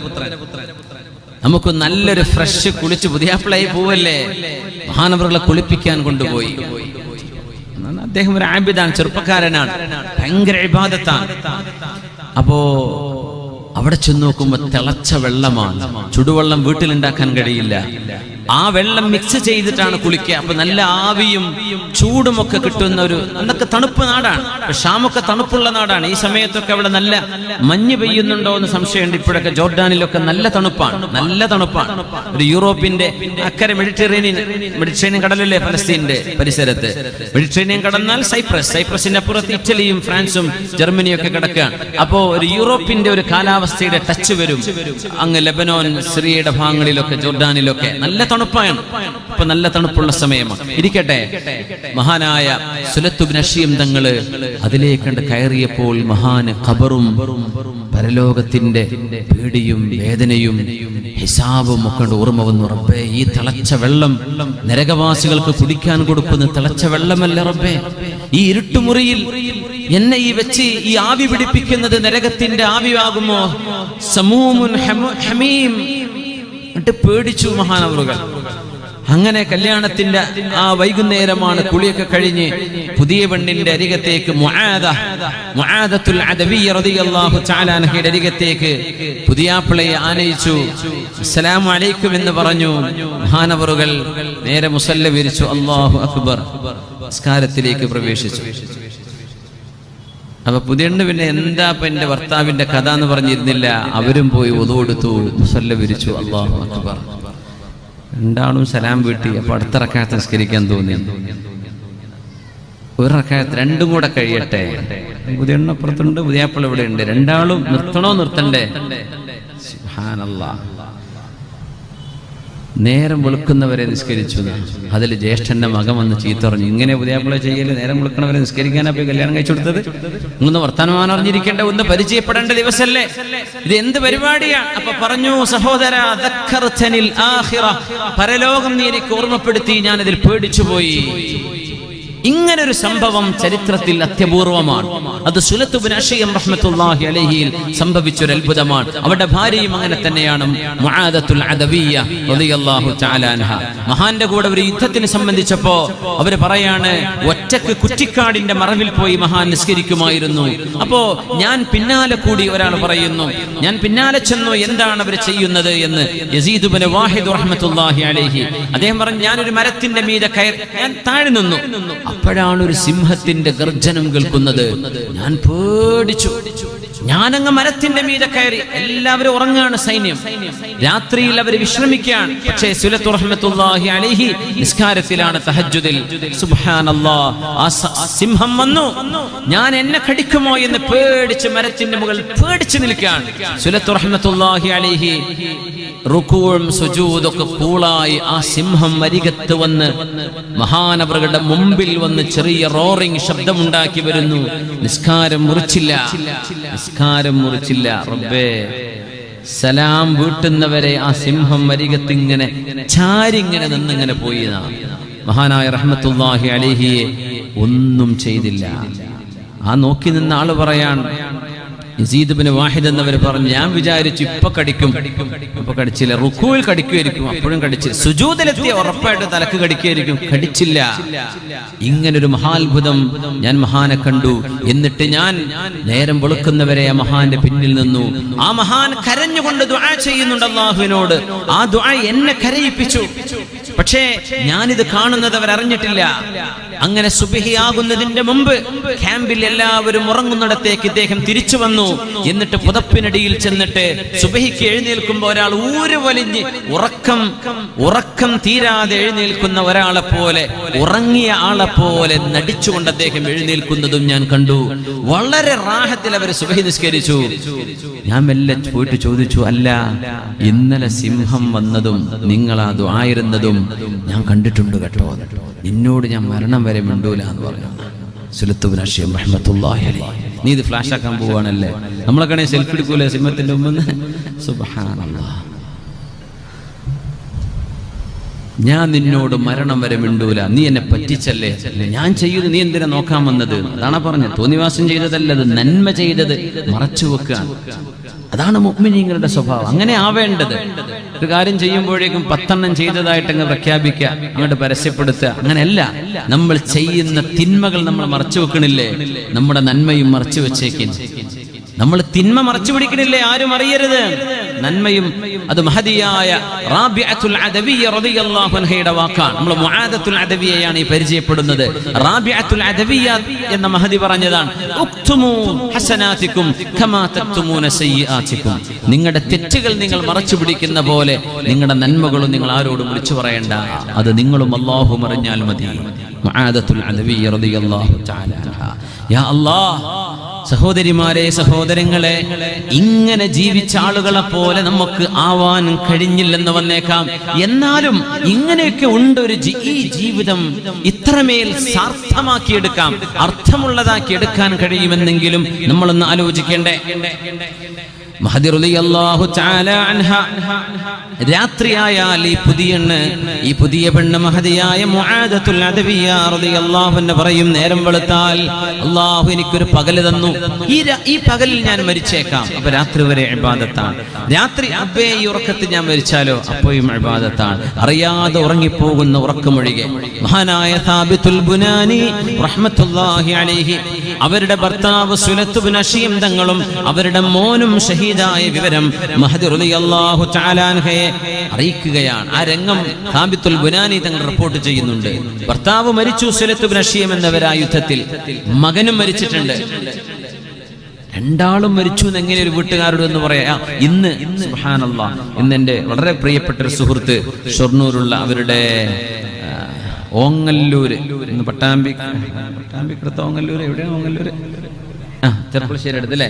നമുക്ക് നല്ലൊരു ഫ്രഷ് കുളിച്ച് പുതിയാപ്പിളായി പോവല്ലേ, മഹാനവറുകളെ കുളിപ്പിക്കാൻ കൊണ്ടുപോയി. അദ്ദേഹം ഒരു ആബിദാണ്, ചെറുപ്പക്കാരനാണ്, ഭയങ്കര ഇബാദത്താണ്. അപ്പോ അവിടെ ചെന്ന് നോക്കുമ്പോ തിളച്ച വെള്ളമാണ്. ചുടുവെള്ളം വീട്ടിലുണ്ടാക്കാൻ കഴിയില്ല. ആ വെള്ളം മിക്സ് ചെയ്തിട്ടാണ് കുളിക്കുക. അപ്പൊ നല്ല ആവിയും ചൂടുമൊക്കെ കിട്ടുന്ന ഒരു, അന്നൊക്കെ തണുപ്പ് നാടാണ്. ഷാമൊക്കെ തണുപ്പുള്ള നാടാണ്. ഈ സമയത്തൊക്കെ അവിടെ നല്ല മഞ്ഞ് പെയ്യുന്നുണ്ടോ എന്ന് സംശയമുണ്ട്. ഇപ്പോഴൊക്കെ ജോർഡാനിലൊക്കെ നല്ല തണുപ്പാണ്, നല്ല തണുപ്പാണ്. ഒരു യൂറോപ്പിന്റെ അക്കരെ മെഡിറ്ററേനിയൻ കടലല്ലേ ഫലസ്തീന്റെ പരിസരത്ത്. മെഡിറ്ററേനിയൻ കടന്നാൽ സൈപ്രസിന്റെ അപ്പുറത്ത് ഇറ്റലിയും ഫ്രാൻസും ജർമ്മനിയും ഒക്കെ കിടക്കുകയാണ്. അപ്പോ ഒരു യൂറോപ്പിന്റെ ഒരു കാലാവസ്ഥയുടെ ടച്ച് വരും. അങ്ങ് ലെബനോൻ, സിറിയയുടെ ഭാഗങ്ങളിലൊക്കെ ജോർഡാനിലൊക്കെ നല്ല തണുപ്പാണ്. ഇപ്പൊ നല്ല തണുപ്പുള്ള സമയമാണ്. ഇരിക്കട്ടെ, മഹാനായ സുലത്ത് ബിൻ അഷിയം തങ്ങള് അതിലേക്കണ്ട് കയറിയപ്പോൾ മഹാന് ഖബറും പരലോകത്തിന്റെ പേടിയും വേദനയും ഹിസാബും ഒക്കെ ഓർമ്മ വന്നു. റബ്ബേ, ഈ തിളച്ച വെള്ളം നരകവാസികൾക്ക് കുടിക്കാൻ കൊടുക്കുന്ന തിളച്ച വെള്ളമല്ല റബ്ബേ. ഈ ഇരുട്ടുമുറിയിൽ എന്നെ ഈ വെച്ച് ഈ ആവി പിടിപ്പിക്കുന്നത് നരകത്തിന്റെ ആവിയാകുമോ? സമൂമുൻ ഹമീം. എന്നിട്ട് പേടിച്ചു മഹാനവറുകൾ. അങ്ങനെ കല്യാണത്തിന്റെ ആ വൈകുന്നേരമാണ്. കുളിയൊക്കെ കഴിഞ്ഞ് പുതിയ പെണ്ണിന്റെ അരികത്തേക്ക് മുആദത്തുൽ അദവിയ്യ റളിയല്ലാഹു തആല അൻഹയുടെ അരികത്തേക്ക് പുതിയാപ്പിളയെ ആനയിച്ചു. അസ്സലാമു അലൈക്കും എന്ന് പറഞ്ഞു. മഹാനവറുകൾ നേരെ മുസല്ല വിരിച്ചു. അല്ലാഹു അക്ബർ. നിസ്കാരത്തിലേക്ക് പ്രവേശിച്ചു. അപ്പൊ പുതിയണ്ണ് പിന്നെ എന്താ ഇപ്പൊ എന്റെ ഭർത്താവിന്റെ കഥ എന്ന് പറഞ്ഞിരുന്നില്ല. അവരും പോയി wudu എടുത്തു, മുസല്ല വിരിച്ചു. അല്ലാഹു അക്ബർ. രണ്ടാളും സലാം വീട്ടി. അപ്പൊ അടുത്ത റക്അത്ത് നിസ്കരിക്കാൻ തോന്നി. ഒരു റക്അത്ത് രണ്ടും കൂടെ കഴിയട്ടെ. പുതിയണ്ണ് അപ്പുറത്തുണ്ട്, പുതിയാപ്പിള ഇവിടെ ഉണ്ട്. രണ്ടാളും നിർത്തണോ നിർത്തണ്ടേ? സുബ്ഹാനല്ലാഹ്. നേരം വെളുക്കുന്നവരെ നിസ്കരിച്ചു. അതിൽ ജ്യേഷ്ഠന്റെ മകൻ വന്ന് ചീത്ത പറഞ്ഞു, ഇങ്ങനെ പുതിയാപ്പിള ചെയ്യല്, നേരം വെളുക്കുന്നവരെ നിസ്കരിക്കാനാ പോയി കല്യാണം കഴിച്ചു കൊടുത്തത്? ഒന്ന് വർത്തമാനം അറിഞ്ഞിരിക്കേണ്ട, ഒന്ന് പരിചയപ്പെടേണ്ട ദിവസല്ലേ ഇത്? എന്ത് പരിപാടിയാണ്? അപ്പൊ പറഞ്ഞു, സഹോദര, പരലോകം നീ എനിക്ക് ഓർമ്മപ്പെടുത്തി, ഞാനതിൽ പേടിച്ചുപോയി. ഇങ്ങനൊരു സംഭവം ചരിത്രത്തിൽ അത്യപൂർവമാണ്. അത് സുലത്ത് ബിൻ അഷിയം റഹ്മത്തുള്ളാഹി അലൈഹിയിൽ സംഭവിച്ചൊരു അത്ഭുതമാണ്. അവരുടെ ഭാര്യയും അങ്ങനെ തന്നെയാണ്, മുആദത്തുൽ അദവിയ്യ റളിയല്ലാഹു തആല അൻഹ. മഹാന്റെ കൂടെ ഒരു യുദ്ധത്തിന് സംബന്ധിച്ചപ്പോ അവര് പറയാണ്, ഒറ്റക്ക് കുറ്റിക്കാടിന്റെ മറവിൽ പോയി മഹാൻ നിസ്കരിക്കുമായിരുന്നു. അപ്പോ ഞാൻ പിന്നാലെ കൂടി, ഒരാൾ പറയുന്നു, ഞാൻ പിന്നാലെ ചെന്നു, എന്താണ് അവർ ചെയ്യുന്നത് എന്ന്. യസീദ് ഇബ്നു വാഹിദ് റഹ്മത്തുള്ളാഹി അലൈഹി അദ്ദേഹം പറഞ്ഞു, ഞാനൊരു മരത്തിന്റെ മീതെ കയറി, ഞാൻ താഴെ നിന്നു. അപ്പോഴാണ് ഒരു സിംഹത്തിന്റെ ഗർജനം കേൾക്കുന്നത്. ഞാൻ പേടിച്ചു. ഞാനങ്ങ് മരത്തിന്റെ മീതെ കയറി. എല്ലാവരും ഉറങ്ങാണ്, സൈന്യം. രാത്രിയിൽ അവർ വിശ്രമിക്കുകയാണ്. പക്ഷേ സുലത്ത് റഹ്മത്തുള്ളാഹി അലൈഹി നിസ്കാരത്തിലാണ്, തഹജ്ജുദിൽ. സുബ്ഹാനല്ലാഹ്, ആ സിംഹം വന്നു. ഞാൻ എന്നെ കടിക്കുമോ എന്ന് പേടിച്ച് മരത്തിന്റെ മുകളിൽ പേടിച്ചു നിൽക്കുകയാണ്. സുലത്ത് റഹ്മത്തുള്ളാഹി അലൈഹി റുകൂഉം സുജൂദൊക്കെ കൂളായി ആ സിംഹം അരികത്ത് വന്ന് മഹാനവറുകളുടെ മുമ്പിൽ വന്ന് ചെറിയ റോറിംഗ് ശബ്ദമുണ്ടാക്കി വരുന്നു. നിസ്കാരം മുറിച്ചില്ല. റബ്ബേ, സലാം വീട്ടുന്നവരെ ആ സിംഹം അരികത്ത് ഇങ്ങനെ ചാരിങ്ങനെ നിന്നിങ്ങനെ പോയി. മഹാനായ റഹ്മത്തുള്ളാഹി അലൈഹിയെ ഒന്നും ചെയ്തില്ല. ആ നോക്കി നിന്ന ആള് പറയാൻ, യസീദ് ഇബ്നു വാഹിദ് എന്നവർ പറഞ്ഞു, ഞാൻ വിചാരിച്ചു ഇപ്പൊ കടിക്കും. അപ്പൊ കടിച്ചില്ല. റുക്കൂയിൽ കടിക്കുമായിരിക്കും, അപ്പോഴും കടിച്ചില്ല. സുജൂദിലെത്തിയ ഉറപ്പായിട്ട് തലക്ക് കടിക്കുമായിരിക്കും, കടിച്ചില്ല. ഇങ്ങനൊരു മഹാത്ഭുതം ഞാൻ മഹാനെ കണ്ടു. എന്നിട്ട് ഞാൻ നേരം വെളുക്കുന്നവരെ ആ മഹാന്റെ പിന്നിൽ നിന്നു. ആ മഹാൻ കരഞ്ഞുകൊണ്ട് ദുആ ചെയ്യുന്നുണ്ട് അല്ലാഹുവിനോട്. ആ ദുആ എന്നെ കരയിപ്പിച്ചു. പക്ഷേ ഞാനിത് കാണുന്നത് അവരറിഞ്ഞിട്ടില്ല. അങ്ങനെ സുബ്ഹിയാകുന്നതിന്റെ മുമ്പ് ക്യാമ്പിൽ എല്ലാവരും ഉറങ്ങുന്നിടത്തേക്ക് ഇദ്ദേഹം തിരിച്ചു വന്നു. എന്നിട്ട് പുതപ്പിനടിയിൽ ചെന്നിട്ട് സുബ്ഹിക്ക് എഴുന്നേൽക്കുമ്പോൾ ഒരാൾ ഊര് വലിഞ്ഞ് ഉറക്കം തീരാതെ എഴുന്നേൽക്കുന്ന ഒരാളെ പോലെ, ഉറങ്ങിയ ആളെ പോലെ നടിച്ചുകൊണ്ട് അദ്ദേഹം എഴുന്നേൽക്കുന്നതും ഞാൻ കണ്ടു. വളരെ റാഹത്തിൽ അവർ സുബ്ഹി നിസ്കരിച്ചു. ഞാൻ മെല്ലെ പോയിട്ട് ചോദിച്ചു, അല്ല ഇന്നലെ സിംഹം വന്നതും നിങ്ങളാ ദുആയിരുന്നതും ഞാൻ കണ്ടിട്ടുണ്ട് കേട്ടോ, നിന്നോട് ഞാൻ മരണം വരെ മിണ്ടൂല എന്ന് പറഞ്ഞു. സുലത്തുബ്നു അശ്യം റഹ്മത്തുള്ളാഹി അലൈഹി. നീ ഇത് ഫ്ലാഷ് ആക്കാൻ പോവാണല്ലേ? നമ്മളൊക്കെ സെൽഫി എടുക്കൂലേ സിംഹത്തിന്റെ മുമ്പ്? സുബ്ഹാനല്ലാഹ്. ഞാൻ നിന്നോട് മരണം വരെ മിണ്ടൂല, നീ എന്നെ പറ്റിച്ചല്ലേ, ഞാൻ ചെയ്യുന്നത് നീ എന്തിനാ നോക്കാൻ വന്നത്? അതാണ് പറഞ്ഞത്. തോന്നിവാസം ചെയ്തതല്ലത്, നന്മ ചെയ്തത് മറച്ചു വെക്കുകയാണ്. അതാണ് മുഅ്മിനീങ്ങളുടെ സ്വഭാവം. അങ്ങനെ ആവേണ്ടത്. ഒരു കാര്യം ചെയ്യുമ്പോഴേക്കും 10 ചെയ്തതായിട്ട് അങ്ങ് പ്രഖ്യാപിക്കുക, അങ്ങോട്ട് പരസ്യപ്പെടുത്തുക, അങ്ങനെയല്ല. നമ്മൾ ചെയ്യുന്ന തിന്മകൾ നമ്മൾ മറച്ചു വെക്കണില്ലേ? നമ്മുടെ നന്മയും മറച്ചു വെച്ചേക്കും. നമ്മൾ തിന്മ മറച്ചു പിടിക്കണില്ലേ? ആരും അറിയരുത് നന്മയും. അത് മഹദിയായ റാബിഅത്തുൽ അദവിയ്യ റളിയല്ലാഹു അൻഹയുടെ വാക്കാണ്. നമ്മൾ മുആദത്തുൽ അദവിയ്യയാണ് ഈ പരിചയപ്പെടുന്നത്. റാബിഅത്തുൽ അദവിയ്യ എന്ന മഹദി പറഞ്ഞതാണ്, ഉക്തുമു ഹസനാതികും കമാ തക്തുമൂന സയ്യിആതികും. നിങ്ങളുടെ തെറ്റുകൾ നിങ്ങൾ മറച്ചു പിടിക്കുന്ന പോലെ നിങ്ങളുടെ നന്മകളും നിങ്ങൾ ആരോടും വിളിച്ചു പറയണ്ട, അത് നിങ്ങളും അല്ലാഹുവും അറിഞ്ഞാൽ മതി. മുആദത്തുൽ അദവിയ്യ റളിയല്ലാഹു തആല അൻഹ. യാ അല്ലാഹ്, സഹോദരിമാരെ, സഹോദരങ്ങളെ, ഇങ്ങനെ ജീവിച്ച ആളുകളെ പോലെ നമുക്ക് ആവാൻ കഴിഞ്ഞില്ലെന്ന് വന്നേക്കാം. എന്നാലും ഇങ്ങനെയൊക്കെ ഉണ്ട് ഈ ജീവിതം. ഇത്രമേൽ സാർത്ഥമാക്കിയെടുക്കാം, അർത്ഥമുള്ളതാക്കി എടുക്കാൻ കഴിയുമെന്നെങ്കിലും നമ്മളൊന്ന് ആലോചിക്കേണ്ടേ. മഹദി റളിയല്ലാഹു തആല അൻഹ രാത്രിയായാൽ ഈ പുതിയ പെണ്ണ് മഹദിയായ മുആദത്തുൽ അദവിയ്യ റളിയല്ലാഹു അൻഹ പറയും, നേരം വെളുത്താൽ അല്ലാഹു എനിക്കൊരു പകൽ തന്നു, ഈ പകലിൽ ഞാൻ മരിച്ചേക്കാം. അപ്പൊ രാത്രി വരെ ഇബാദത്താണ്. രാത്രി അബ്ബേ ഈ ഉറക്കത്തിൽ ഞാൻ മരിച്ചാലോ, അപ്പോഴും ഇബാദത്താണ്. അറിയാതെ ഉറങ്ങിപ്പോകുന്ന ഉറക്കമൊഴികെ. മഹാനായ സാബിത്തുൽ ബുനാനി റഹ്മത്തുള്ളാഹി അലൈഹി, അവരുടെ ഭർത്താവ് സുലത്തുബ്നു അശ്യം തങ്ങളും അവരുടെ മോനും ഷഹീദായ വിവരം മഹദി റളിയല്ലാഹു തആല അൻഹയെ അറിയിക്കുകയാണ്. ആ രംഗം സാബിത്തുൽ ബുനാനി തങ്ങൾ റിപ്പോർട്ട് ചെയ്യുന്നുണ്ട്. ഭർത്താവ് മരിച്ചു, സുലത്തുബ്നു അശ്യം എന്നവരാ യുദ്ധത്തിൽ. മകനും മരിച്ചിട്ടുണ്ട്. രണ്ടാളും മരിച്ചു എന്ന് എങ്ങനെ ഒരു വീട്ടുകാരോട് എന്ന് പറയാ? ഇന്ന് സുബ്ഹാനല്ലാഹ്, ഇന്ന് എൻ്റെ വളരെ പ്രിയപ്പെട്ട ഒരു സുഹൃത്ത് ഷൊർണൂരുള്ള അവരുടെ ഓങ്ങല്ലൂര്, ഇന്ന് പട്ടാമ്പിക്കടുത്ത ഓങ്ങല്ലൂര്, എവിടെയാണ് ഓങ്ങല്ലൂര്? ചെർപ്പളശ്ശേരി അടുത്ത് അല്ലേ?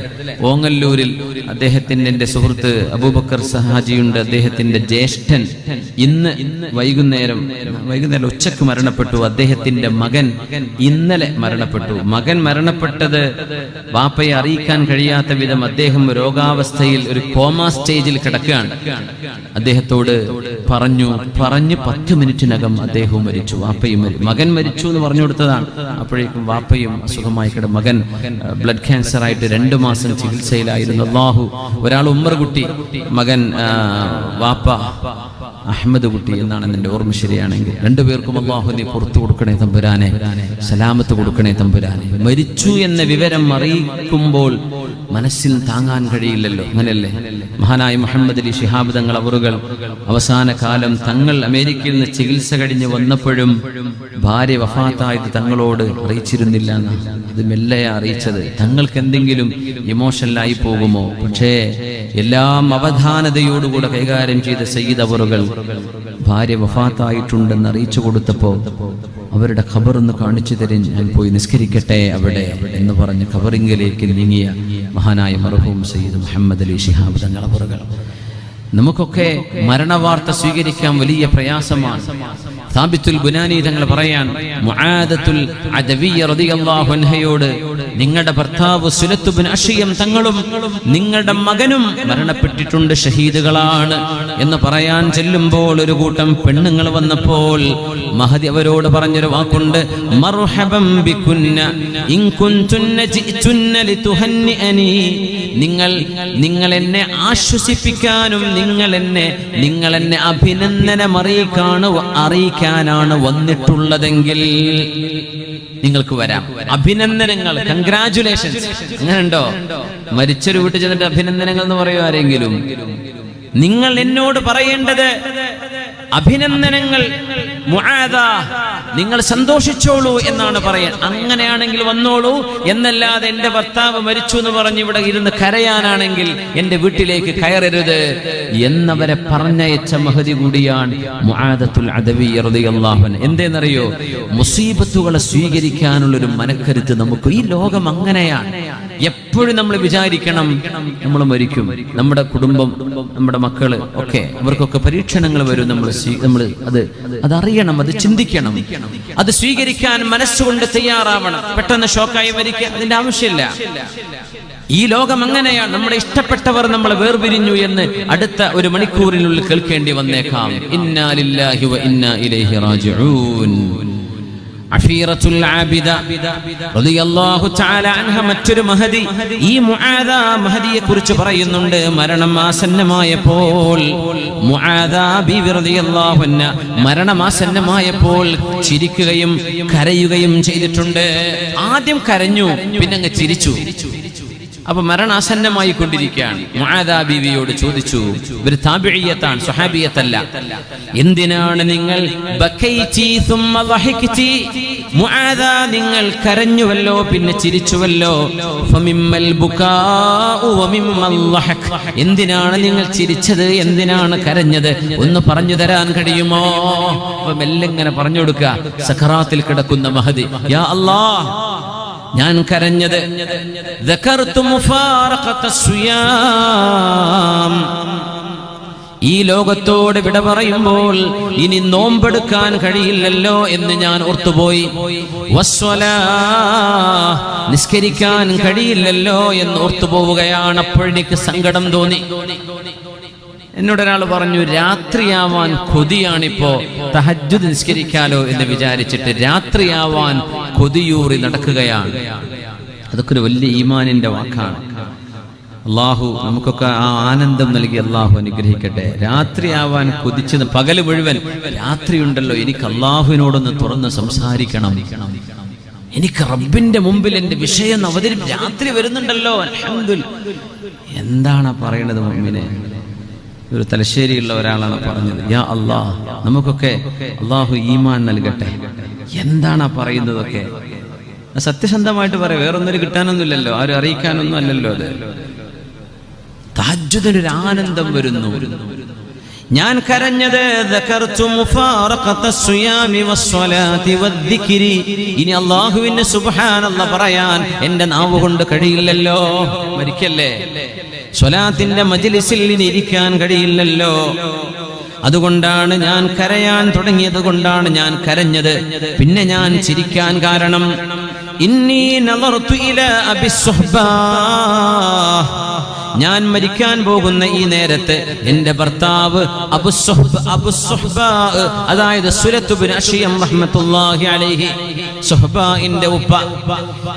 ഓങ്ങല്ലൂരിൽ അദ്ദേഹത്തിന്റെ എൻ്റെ സുഹൃത്ത് അബൂബക്കർ സഹാജിയുണ്ട്. അദ്ദേഹത്തിന്റെ ജ്യേഷ്ഠൻ ഇന്ന് വൈകുന്നേരം ഉച്ചക്ക് മരണപ്പെട്ടു. അദ്ദേഹത്തിന്റെ മകൻ ഇന്നലെ മരണപ്പെട്ടു. മകൻ മരണപ്പെട്ടത് വാപ്പയെ അറിയിക്കാൻ കഴിയാത്ത വിധം അദ്ദേഹം രോഗാവസ്ഥയിൽ ഒരു കോമാ സ്റ്റേജിൽ കിടക്കുകയാണ്. അദ്ദേഹത്തോട് പറഞ്ഞ് 10 മിനിറ്റിനകം അദ്ദേഹവും മരിച്ചു, വാപ്പയും മകൻ മരിച്ചു എന്ന് പറഞ്ഞു കൊടുത്തതാണ്. അപ്പോഴേക്കും വാപ്പയും അസുഖമായി മകൻ ബ്ലഡ് ക്യാൻസർ ആയിട്ട് 2 മാസം ചികിത്സയിലായിരുന്നു. അല്ലാഹു. ഒരാൾ ഉമ്മർ കുട്ടി, മകൻ വാപ്പ അഹമ്മദ് കുട്ടി എന്നാണ് എൻ്റെ ഓർമ്മ ശരിയാണെങ്കിൽ. 2 പേർക്കും അല്ലാഹു നീ പുറത്തു കൊടുക്കണേ തമ്പുരാനെ, സലാമത്ത് കൊടുക്കണേ തമ്പുരാനെ. മരിച്ചു എന്ന വിവരം അറിയിക്കുമ്പോൾ മനസ്സിൽ താങ്ങാൻ കഴിയില്ലല്ലോ, അങ്ങനെയല്ലേ? മഹാനായ മുഹമ്മദ് അലി ശിഹാബ് തങ്ങൾ അവറുകൾ അവസാന കാലം തങ്ങൾ അമേരിക്കയിൽ നിന്ന് ചികിത്സ കഴിഞ്ഞ് വന്നപ്പോഴും ഭാര്യ വഫാത്തായത് തങ്ങളോട് അറിയിച്ചിരുന്നില്ല എന്നാണ്. അത് മെല്ലയാ അറിയിച്ചത്. തങ്ങൾക്ക് എന്തെങ്കിലും ഇമോഷണലായി പോകുമോ? പക്ഷേ എല്ലാം അവധാനതയോടുകൂടെ കൈകാര്യം ചെയ്ത സയ്യിദ് അവറുകൾ ഭാര്യ വഫാത്തായിട്ടുണ്ടെന്ന് അറിയിച്ചു കൊടുത്തപ്പോ അവരുടെ ഖബറൊന്ന് കാണിച്ചു തരും, ഞാൻ പോയി നിസ്കരിക്കട്ടെ അവിടെ എന്ന് പറഞ്ഞ് ഖബറിങ്കിലേക്ക് നീങ്ങിയ മഹാനായ മർഹൂം സയ്യിദ് മുഹമ്മദ് അലി ശിഹാബ് തങ്ങൾ അവറുകൾ. നമുക്കൊക്കെ മരണവാർത്ത സ്വീകരിക്കാൻ വലിയ പ്രയാസമാണ്. സാബിത്തുൽ ബുനാനി തങ്ങൾ പറയാൻ, മുആദത്തുൽ അദവിയ്യ റളിയല്ലാഹു അൻഹയോട് നിങ്ങളുടെ ഭർത്താവ് സുലത്തുബ്നു അശ്യം തങ്ങളും നിങ്ങളുടെ മകനും മരണപ്പെട്ടിട്ടുണ്ട്, ഷഹീദുകളാണ് എന്ന് പറയാൻ ചെല്ലുമ്പോൾ ഒരു കൂട്ടം പെണ്ണുങ്ങൾ വന്നപ്പോൾ മഹദി അവരോട് പറഞ്ഞൊരു വാക്കുണ്ട്, മർഹബൻ ബികുന്ന ഇൻ കുൻതുന്ന ജിഅ്തുന്ന ലിതുഹന്നിഅനി. നിങ്ങൾ എന്നെ ആശ്വസിപ്പിക്കാനും നിങ്ങൾ എന്നെ അഭിനന്ദനം അറിയിക്കാനാണ് വന്നിട്ടുള്ളതെങ്കിൽ നിങ്ങൾക്ക് വരാം. അഭിനന്ദനങ്ങൾ, കൺഗ്രാജുലേഷൻസ്. അങ്ങനെ ഉണ്ടോ? മരിച്ചൊരു വീട്ടിൽ ചെന്നിട്ട് അഭിനന്ദനങ്ങൾ എന്ന് പറയൂ ആരെങ്കിലും? നിങ്ങൾ എന്നോട് പറയേണ്ടത് അഭിനന്ദനങ്ങൾ മുആദ, നിങ്ങൾ സന്തോഷിച്ചോളൂ എന്നാണ് പറയാൻ. അങ്ങനെയാണെങ്കിൽ വന്നോളൂ എന്നല്ലാതെ എന്റെ ഭർത്താവ് മരിച്ചു എന്ന് പറഞ്ഞ് ഇവിടെ ഇരുന്ന് കരയാനാണെങ്കിൽ എന്റെ വീട്ടിലേക്ക് കയറരുത് എന്നവരെ പറഞ്ഞയച്ച മഹദി കൂടിയാണ് മുആദത്തുൽ അദവി റളിയല്ലാഹു അൻഹ. എന്തേന്നറിയോ? മുസീബത്തുകളെ സ്വീകരിക്കാനുള്ളൊരു മനക്കരുത്ത് നമുക്ക്. ഈ ലോകം അങ്ങനെയാണ്. എപ്പോഴും നമ്മൾ വിചാരിക്കണം നമ്മൾ മരിക്കും, നമ്മുടെ കുടുംബം, നമ്മുടെ മക്കള് ഒക്കെ, അവർക്കൊക്കെ പരീക്ഷണങ്ങൾ വരും. നമ്മൾ അതറിയണം, അത് ചിന്തിക്കണം, അത് സ്വീകരിക്കാൻ മനസ്സുകൊണ്ട് തയ്യാറാവണം. പെട്ടെന്ന് ഷോക്കായി മരിക്കുക, അതിന്റെ ആവശ്യമില്ല. ഈ ലോകം അങ്ങനെയാണ്. നമ്മുടെ ഇഷ്ടപ്പെട്ടവർ നമ്മളെ വേർപിരിഞ്ഞു എന്ന് അടുത്ത ഒരു മണിക്കൂറിനുള്ളിൽ കേൾക്കേണ്ടി വന്നേക്കാം. ഇന്നാ ലില്ലാഹി വ ഇന്നാ ഇലൈഹി റാജിഊൻ. അഫീറത്തുൽ ആബിദ റളിയല്ലാഹു തആല അൻഹ മറ്റൊരു മഹദി. ഈ മുആദ മഹദിയെ കുറിച്ച് പറയുന്നുണ്ട്. മരണം ആസന്നമായപ്പോൾ മുആദ ബിവി റളിയല്ലാഹു അൻഹ മരണമാസന്നമായപ്പോൾ ചിരിക്കുകയും കരയുകയും ചെയ്തിട്ടുണ്ട്. ആദ്യം കരഞ്ഞു, പിന്നെ അങ്ങ് ചിരിച്ചു. അപ്പൊ മരണാസന്നമായി കൊണ്ടിരിക്കുകയാണ്. മുആദ ബീവിയോട് ചോദിച്ചു, ഒരു താബിഇയ്യത്താണ്, സ്വഹാബിയത്തല്ല, എന്തിനാണ് നിങ്ങൾ ബക്കൈതി സുമ്മ ദഹക്തി, മുആദ നിങ്ങൾ കരഞ്ഞുവല്ലോ പിന്നെ ചിരിച്ചുവല്ലോ, ഫമിമ്മൽ ബുകാഉ വമിമ്മൽ ദഹക്, എന്തിനാണ് നിങ്ങൾ ചിരിച്ചത്, എന്തിനാണ് കരഞ്ഞത്, ഒന്ന് പറഞ്ഞു തരാൻ കഴിയുമോ? അപ്പൊ മെല്ലെ ഇങ്ങനെ പറഞ്ഞു കൊടുക്കുക. സഖറാത്തിൽ കിടക്കുന്ന മഹദി, യാ അല്ലാഹ്, ഞാൻ കരഞ്ഞത് ഈ ലോകത്തോട് വിട പറയുമ്പോൾ ഇനി നോമ്പെടുക്കാൻ കഴിയില്ലല്ലോ എന്ന് ഞാൻ ഓർത്തുപോയി. നിസ്കരിക്കാൻ കഴിയില്ലല്ലോ എന്ന് ഓർത്തുപോവുകയാണ്. അപ്പോഴെനിക്ക് സങ്കടം തോന്നി. എന്നോടൊരാൾ പറഞ്ഞു, രാത്രിയാവാൻ കൊതിയാണിപ്പോ, തഹജ്ജുദ് നിസ്കരിക്കാലോ എന്ന് വിചാരിച്ചിട്ട് രാത്രിയാവാൻ കൊതിയൂറി നടക്കുകയാണ്. അതൊക്കെ ഒരു വലിയ ഈമാനിന്റെ വാക്കാണ്. അള്ളാഹു നമുക്കൊക്കെ ആ ആനന്ദം നൽകി അള്ളാഹു അനുഗ്രഹിക്കട്ടെ. രാത്രിയാവാൻ കൊതിച്ചത് പകല് മുഴുവൻ രാത്രിയുണ്ടല്ലോ, എനിക്ക് അള്ളാഹുവിനോടൊന്ന് തുറന്ന് സംസാരിക്കണം, എനിക്ക് റബ്ബിന്റെ മുമ്പിൽ എന്റെ വിഷയം രാത്രി വരുന്നുണ്ടല്ലോ, അൽഹംദുലില്ലാഹ്. എന്താണ് പറയണത് മുഅ്മിനെ? ഒരു തലശ്ശേരിയുള്ള ഒരാളാണ് പറഞ്ഞത്, യാ അല്ലാഹ്, നമുക്കൊക്കെ അള്ളാഹു ഈമാൻ നൽകട്ടെ. എന്താണ് പറയുന്നതൊക്കെ? സത്യസന്ധമായിട്ട് പറയാം, വേറൊന്നും കിട്ടാനൊന്നുമില്ലല്ലോ, ആരും അറിയിക്കാനൊന്നും അല്ലല്ലോ. അത് തഹജ്ജുദിനൊരു ആനന്ദം വരുന്നു. ഞാൻ കരഞ്ഞത് ഇനി അല്ലാഹുവിനെ സുബ്ഹാനല്ലാഹ് പറയാൻ എന്റെ നാവ് കൊണ്ട് കഴിയില്ലല്ലോ. മരിക്കല്ലേ, സ്വലാത്തിന്റെ മജ്ലിസിൽ ഇനി ഇരിക്കാൻ കഴിയില്ലല്ലോ. അതുകൊണ്ടാണ് ഞാൻ കരയാൻ തുടങ്ങിയത്, കൊണ്ടാണ് ഞാൻ കരഞ്ഞത്. പിന്നെ ഞാൻ ചിരിക്കാൻ കാരണം, ഇന്നി നളർതു ഇലാ അബി സുഹ്ബാ, ഞാൻ മരിക്കാൻ പോകുന്ന ഈ നേരത്ത് എന്റെ ഭർത്താവ് അബു സുഹ്ബാ, അതായത് സുലത്ത് ബിൻ അശിയം റഹ്മത്തുള്ളാഹി അലൈഹി, സുഹ്ബാഇന്റെ ഉപ്പ,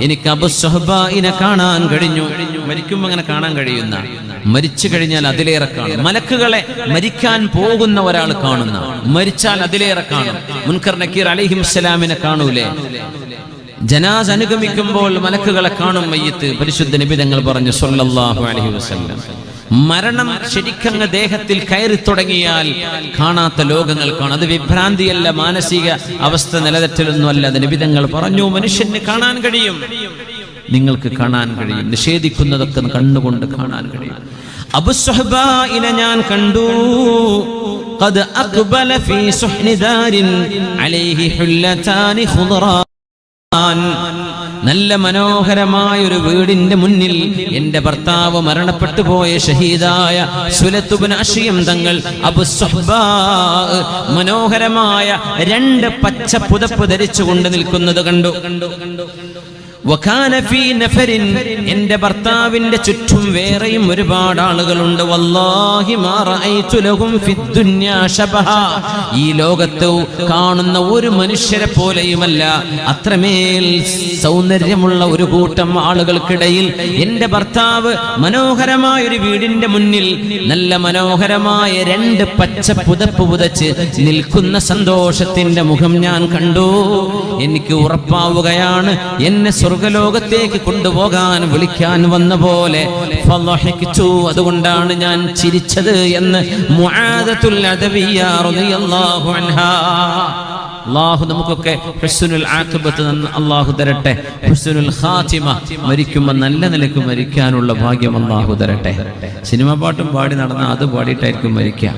എനിക്ക് അബു സുഹ്ബാഇനെ കാണാൻ കഴിഞ്ഞു. മരിക്കുമ്പോൾ അങ്ങനെ കാണാൻ കഴിയുന്ന, മരിച്ചു കഴിഞ്ഞാൽ അതിലേറെ കാണും. മലക്കുകളെ മരിക്കാൻ പോകുന്ന ഒരാൾ കാണുന്ന, മരിച്ചാൽ അതിലേറെ കാണും. മുൻകർ നക്കീർ അലൈഹിസ്സലാമിനെ കാണൂലേ? ജനാസ അനുഗമിക്കുമ്പോൾ മലക്കുകളെ കാണും മയ്യിത്ത്. പരിശുദ്ധ നബി തങ്ങൾ പറഞ്ഞു സ്വല്ലല്ലാഹു അലൈഹി വസല്ലം, മരണം ശരിക്കങ്ങ് ദേഹത്തിൽ കയറി തുടങ്ങിയാൽ കാണാത്ത ലോകങ്ങൾ കാണും. അത് വിഭ്രാന്തിയല്ല, മാനസിക അവസ്ഥ നിലതെറ്റലൊന്നും അല്ല. അത് നബി തങ്ങൾ പറഞ്ഞു, മനുഷ്യന് കാണാൻ കഴിയും, നിങ്ങൾക്ക് കാണാൻ കഴിയും, നിഷേധിക്കുന്നതൊക്കെ കണ്ണുകൊണ്ട് കാണാൻ കഴിയും. അബു സുഹ്ബാഇനെ ഞാൻ കണ്ടു. ഖദ് അഖ്ബല ഫീ സുഹ്നി ദാരിൻ അലൈഹി ഹുല്ലതാനി ഖുദ്റാ, നല്ല മനോഹരമായ ഒരു വീടിന്റെ മുന്നിൽ എന്റെ ഭർത്താവ് മരണപ്പെട്ടു പോയ ഷഹീദായ സുലത്ത് ബിൻ അശിയം തങ്ങൾ അബു സുഹ്ബാ മനോഹരമായ 2 പച്ച പുതപ്പ് ധരിച്ചുകൊണ്ട് നിൽക്കുന്നത് കണ്ടു. എന്റെ ഭർത്താവിന്റെ ചുറ്റും വേറെയും ഒരുപാട് ആളുകളുണ്ട്. വല്ലാഹി മാ റഅയ്തു ലഹും ഫിദ്ദുന്യാ ശബഹ, ഈ ലോകത്ത് കാണുന്ന ഒരു മനുഷ്യരെ പോലെയുമല്ല, അത്രമേൽ സൗന്ദര്യമുള്ള ഒരു കൂട്ടം ആളുകൾക്കിടയിൽ എന്റെ ഭർത്താവ് മനോഹരമായ ഒരു വീടിന്റെ മുന്നിൽ നല്ല മനോഹരമായ 2 പച്ച പുതപ്പ് പുതച്ച് നിൽക്കുന്ന സന്തോഷത്തിന്റെ മുഖം ഞാൻ കണ്ടു. എനിക്ക് ഉറപ്പാവുകയാണ്, എന്നെ സ്വർഗലോകത്തേക്ക് കൊണ്ടുപോകാൻ വിളിക്കാൻ വന്ന പോലെ അതുകൊണ്ടാണ് ഞാൻ ചിരിച്ചത് എന്ന് മുആദത്തുൽ അദവിയ്യ റളിയല്ലാഹു അൻഹാ. അല്ലാഹു നമുക്കൊക്കെ ഹുസ്നുൽ ആഖിബത്ത് അല്ലാഹു തരട്ടെ. ഹുസ്നുൽ ഖാതിമ, മരിക്കുമ്പോൾ നല്ല നിലയ്ക്ക് മരിക്കാനുള്ള ഭാഗ്യം അല്ലാഹു തരട്ടെ. സിനിമ പാട്ടും പാടി നടന്ന അത് പാടിയിട്ടായിരിക്കും മരിക്കുക.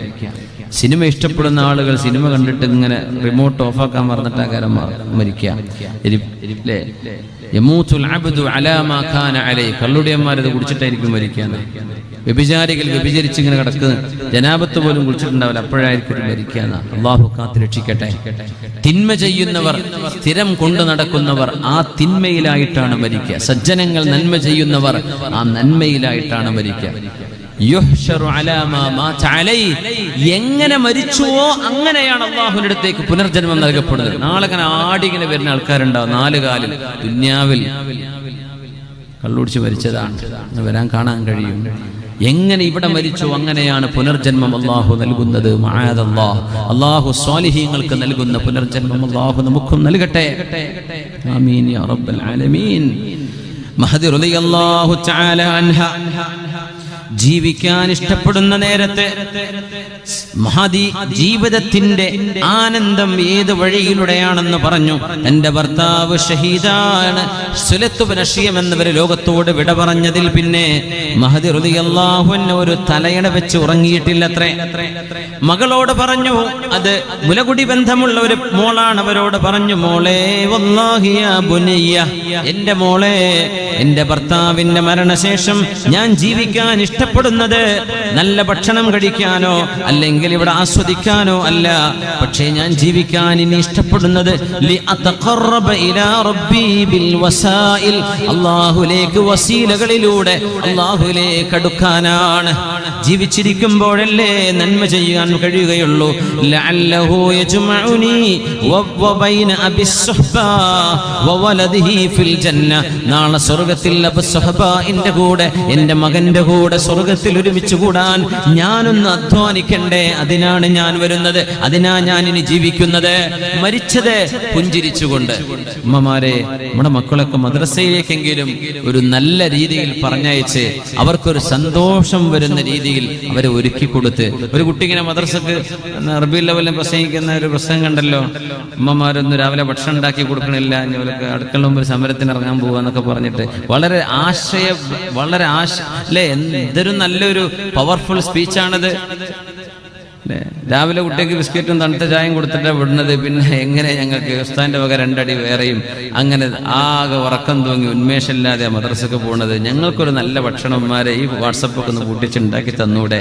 സിനിമ ഇഷ്ടപ്പെടുന്ന ആളുകൾ സിനിമ കണ്ടിട്ട് ഇങ്ങനെ റിമോട്ട് ഓഫാക്കാൻ മറന്നിട്ട് ആകാരം മരിക്കുക. യമൂതുൽ അബ്ദു അലാ മാ കാന അലൈഹി. കള്ളുടിയന്മാരത് കുടിച്ചിട്ടായിരിക്കും മരിക്കുക. വ്യഭിചാരികൾ വ്യഭിചരിച്ച് ഇങ്ങനെ കിടക്കുന്ന ജനാബത്ത് പോലും കുടിച്ചിട്ടുണ്ടാവില്ല, അപ്പോഴായിരിക്കും മരിക്കുക. അല്ലാഹു കാത്ത് രക്ഷിക്കട്ടെ. തിന്മ ചെയ്യുന്നവർ, സ്ഥിരം കൊണ്ടു നടക്കുന്നവർ ആ തിന്മയിലായിട്ടാണ് മരിക്കുക. സജ്ജനങ്ങൾ നന്മ ചെയ്യുന്നവർ ആ നന്മയിലായിട്ടാണ് മരിക്കുക. എങ്ങനെ മരിച്ചുവോ അങ്ങനെയാണ് അള്ളാഹുവിന്റെ അടുത്തേക്ക് പുനർജന്മം നൽകപ്പെടുന്നത്. നാളെ ഇങ്ങനെ ആടിങ്ങനെ വരുന്ന ആൾക്കാരുണ്ടാവും, 4 കാലിൽ. ദുന്യാവിൽ കള്ളുടിച്ച് മരിച്ചതാണ്, വരാൻ കാണാൻ കഴിയും. എങ്ങനെ ഇവിടെ മരിച്ചു അങ്ങനെയാണ് പുനർജന്മം അള്ളാഹു നൽകുന്നത്. മഅദല്ലാഹ്. അള്ളാഹു സ്വാലിഹീങ്ങൾക്ക് നൽകുന്ന പുനർജന്മം അള്ളാഹു നമുക്കും നൽകട്ടെ. ആമീൻ യാ റബ്ബൽ ആലമീൻ. മഹദി റളിയല്ലാഹു തആല അൻഹ ജീവിക്കാൻ ഇഷ്ടപ്പെടുന്ന നേരത്തെ മഹദി ജീവിതത്തിന്റെ ആനന്ദം ഏത് വഴിയിലൂടെയാണെന്ന് പറഞ്ഞു. എന്റെ ഭർത്താവ് ഷഹീദാണ്, സുലത്ത് ബിൻ അഷ്യം എന്നവര് ലോകത്തോട് വിട പറഞ്ഞതിൽ പിന്നെ മഹദി റളിയല്ലാഹു അൻഹു ഒരു തലയണ വെച്ച് ഉറങ്ങിയിട്ടില്ലത്രേ. മകളോട് പറഞ്ഞു, അത് മുലകുടി ബന്ധമുള്ള ഒരു മോളാണ്, അവരോട് പറഞ്ഞു, മോളെ വല്ലാഹി യാ ബുനയ്യ, എന്റെ മോളെ, എന്റെ ഭർത്താവിന്റെ മരണശേഷം ഞാൻ ജീവിക്കാൻ ഇഷ്ടപ്പെടുന്നത് നല്ല ഭക്ഷണം കഴിക്കാനോ അല്ലെങ്കിൽ ഇവിടെ ആസ്വദിക്കാനോ അല്ല, പക്ഷേ ഞാൻ ജീവിക്കാൻ ഇനി ഇഷ്ടപ്പെടുന്നത് അല്ലാഹുവിലേക്ക് വസീലകളിലൂടെ അല്ലാഹുവിലേക്ക് അടുക്കാനാണ്. ജീവിച്ചിരിക്കുമ്പോഴല്ലേ നന്മ ചെയ്യാൻ കഴിയുകയുള്ളൂ. ലഅല്ലഹു യജ്മഉനി വബൈന അബിസ്സുഹ്ബാ വവലദിഹി ഫിൽ ജന്ന. നാളെ സ്വർഗ്ഗത്തിൽ അബുസ്സുഹ്ബാന്റെ കൂടെ എന്റെ മകന്റെ കൂടെ സ്വർഗ്ഗത്തിൽ ഒരുമിച്ച് കൂടാൻ ഞാനൊന്ന് അധ്വാനിക്കണ്ടേ? അതിനാണ് ഞാൻ വരുന്നത്, അതിനാ ഞാൻ ഇനി ജീവിക്കുന്നത്. മരിച്ചത് പുഞ്ചിരിച്ചുകൊണ്ട്. ഉമ്മമാരെ, നമ്മുടെ മക്കളൊക്കെ മദ്രസയിലേക്കെങ്കിലും ഒരു നല്ല രീതിയിൽ പറഞ്ഞയച്ച് അവർക്കൊരു സന്തോഷം വരുന്ന രീതിയിൽ അവരെ ഒരുക്കി കൊടുത്ത്. ഒരു കുട്ടി ഇങ്ങനെ മദ്രസക്ക് റബീഉൽ അവ്വലിൽ പ്രസംഗിക്കുന്ന ഒരു പ്രസംഗം കണ്ടല്ലോ, ഉമ്മമാരൊന്നും രാവിലെ ഭക്ഷണം ഉണ്ടാക്കി കൊടുക്കണില്ല, അവർക്ക് അടുക്കള മുമ്പ് സമരത്തിന് ഇറങ്ങാൻ പോവാന്നൊക്കെ പറഞ്ഞിട്ട് വളരെ അല്ലേ, എന്തൊരു നല്ലൊരു പവർഫുൾ സ്പീച്ചാണത്. രാവിലെ കുട്ടിക്ക് ബിസ്ക്കറ്റും തണുത്ത ചായയും കൊടുത്തിട്ട് വിടുന്നത്. പിന്നെ എങ്ങനെ ഞങ്ങൾക്ക് ഉസ്താദിന്റെ വക 2 അടി വേറെയും, അങ്ങനെ ആകെ ഉറക്കം തൂങ്ങി ഉന്മേഷമില്ലാതെ മദ്രസക്ക് പോകുന്നത്. ഞങ്ങൾക്കൊരു നല്ല ഭക്ഷണന്മാരെ ഈ വാട്സപ്പൊക്കെ ഒന്ന് കൂട്ടിച്ചുണ്ടാക്കി തന്നൂടെ?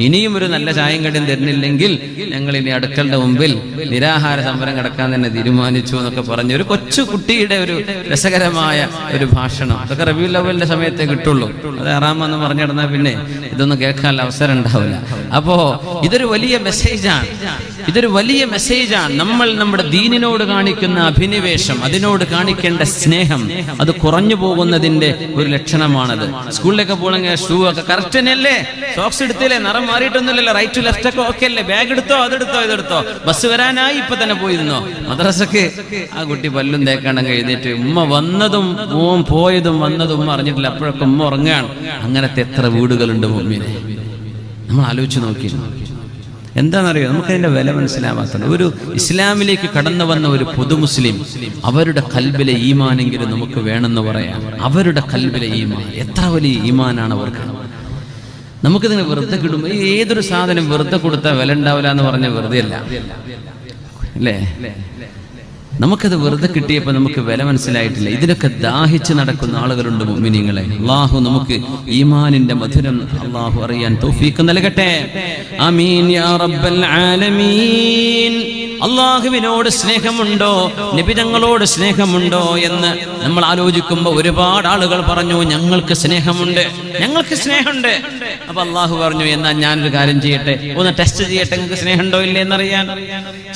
ഇനിയും ഒരു നല്ല ചായയും കടിയും തരുന്നില്ലെങ്കിൽ ഞങ്ങൾ ഇനി അടുക്കളുടെ മുമ്പിൽ നിരാഹാര സമരം കിടക്കാൻ തന്നെ തീരുമാനിച്ചു എന്നൊക്കെ പറഞ്ഞ് ഒരു കൊച്ചു കുട്ടിയുടെ ഒരു രസകരമായ ഒരു ഭാഷണം. അതൊക്കെ റബീഉൽ അവ്വലിന്റെ സമയത്തേ കിട്ടുള്ളൂ. അത് ഹറാമെന്ന് പറഞ്ഞിടന്നാൽ പിന്നെ ഇതൊന്നും കേൾക്കാനുള്ള അവസരം ഉണ്ടാവില്ല. അപ്പോ ഇതൊരു വലിയ മെസ്സേജാണ്. ഇതൊരു വലിയ മെസ്സേജാണ്. നമ്മൾ നമ്മുടെ ദീനിനോട് കാണിക്കുന്ന അഭിനിവേശം, അതിനോട് കാണിക്കേണ്ട സ്നേഹം, അത് കുറഞ്ഞു പോകുന്നതിന്റെ ഒരു ലക്ഷണമാണത്. സ്കൂളിലൊക്കെ പോകണമെങ്കിൽ ഷൂ ഒക്കെ കറക്റ്റ് തന്നെയല്ലേ? സോക്സ് എടുത്തില്ലേ? നിറം മാറിയിട്ടൊന്നുമില്ലല്ലോ? റൈറ്റ് ലെഫ്റ്റ് ഒക്കെ ഓക്കെ അല്ലേ? ബാഗ് എടുത്തോ, അതെടുത്തോ, ഇതെടുത്തോ? ബസ് വരാനായി ഇപ്പൊ തന്നെ പോയിരുന്നോ? മദ്രസക്ക് ആ കുട്ടി പല്ലും തേക്കാണ്ടങ്ങ് എഴുന്നേറ്റ് ഉമ്മ വന്നതും പോയതും വന്നതും ഉമ്മ അറിഞ്ഞിട്ടില്ല, അപ്പോഴൊക്കെ ഉമ്മ ഉറങ്ങുകയാണ്. അങ്ങനത്തെ എത്ര വീടുകളുണ്ട് മുഅ്മിനെ? നമ്മൾ ആലോചിച്ച് നോക്കി. എന്താണെന്നറിയോ, നമുക്കതിന്റെ വില മനസ്സിലാവാത്തത്. ഒരു ഇസ്ലാമിലേക്ക് കടന്നു വന്ന ഒരു പൊതു മുസ്ലിം, അവരുടെ കൽബിലെ ഈമാനെങ്കിലും നമുക്ക് വേണമെന്ന് പറയാം. അവരുടെ കൽബിലെ ഈമാൻ എത്ര വലിയ ഈമാനാണ് അവർക്ക്. നമുക്കിതിനെ വെറുതെ കിടും. ഏതൊരു സാധനം വെറുതെ കൊടുത്താൽ വില ഉണ്ടാവില്ല എന്ന് പറഞ്ഞ വെറുതെ അല്ല അല്ലേ? നമുക്കത് വെറുതെ കിട്ടിയപ്പോൾ നമുക്ക് വില മനസ്സിലായിട്ടില്ല. ഇതിനൊക്കെ ദാഹിച്ച് നടക്കുന്ന ആളുകളുണ്ട് മുഅ്മിനീങ്ങളെ. അല്ലാഹു നമുക്ക് ഈമാനിന്റെ മധുരം അല്ലാഹു അറിയാൻ തൗഫീഖ് നൽകട്ടെ. ആമീൻ യാ റബ്ബൽ ആലമീൻ. അള്ളാഹുവിനോട് സ്നേഹമുണ്ടോ, നബിതങ്ങളോട് സ്നേഹമുണ്ടോ എന്ന് നമ്മൾ ആലോചിക്കുമ്പോൾ ഒരുപാട് ആളുകൾ പറഞ്ഞു, ഞങ്ങൾക്ക് സ്നേഹമുണ്ട്, ഞങ്ങൾക്ക് സ്നേഹമുണ്ട്. അപ്പൊ അള്ളാഹു പറഞ്ഞു, എന്നാൽ ഞാനൊരു കാര്യം ചെയ്യട്ടെ, ഒന്ന് ടെസ്റ്റ് ചെയ്യട്ടെ, നിങ്ങൾക്ക് സ്നേഹമുണ്ടോ ഇല്ലേ എന്നറിയാൻ.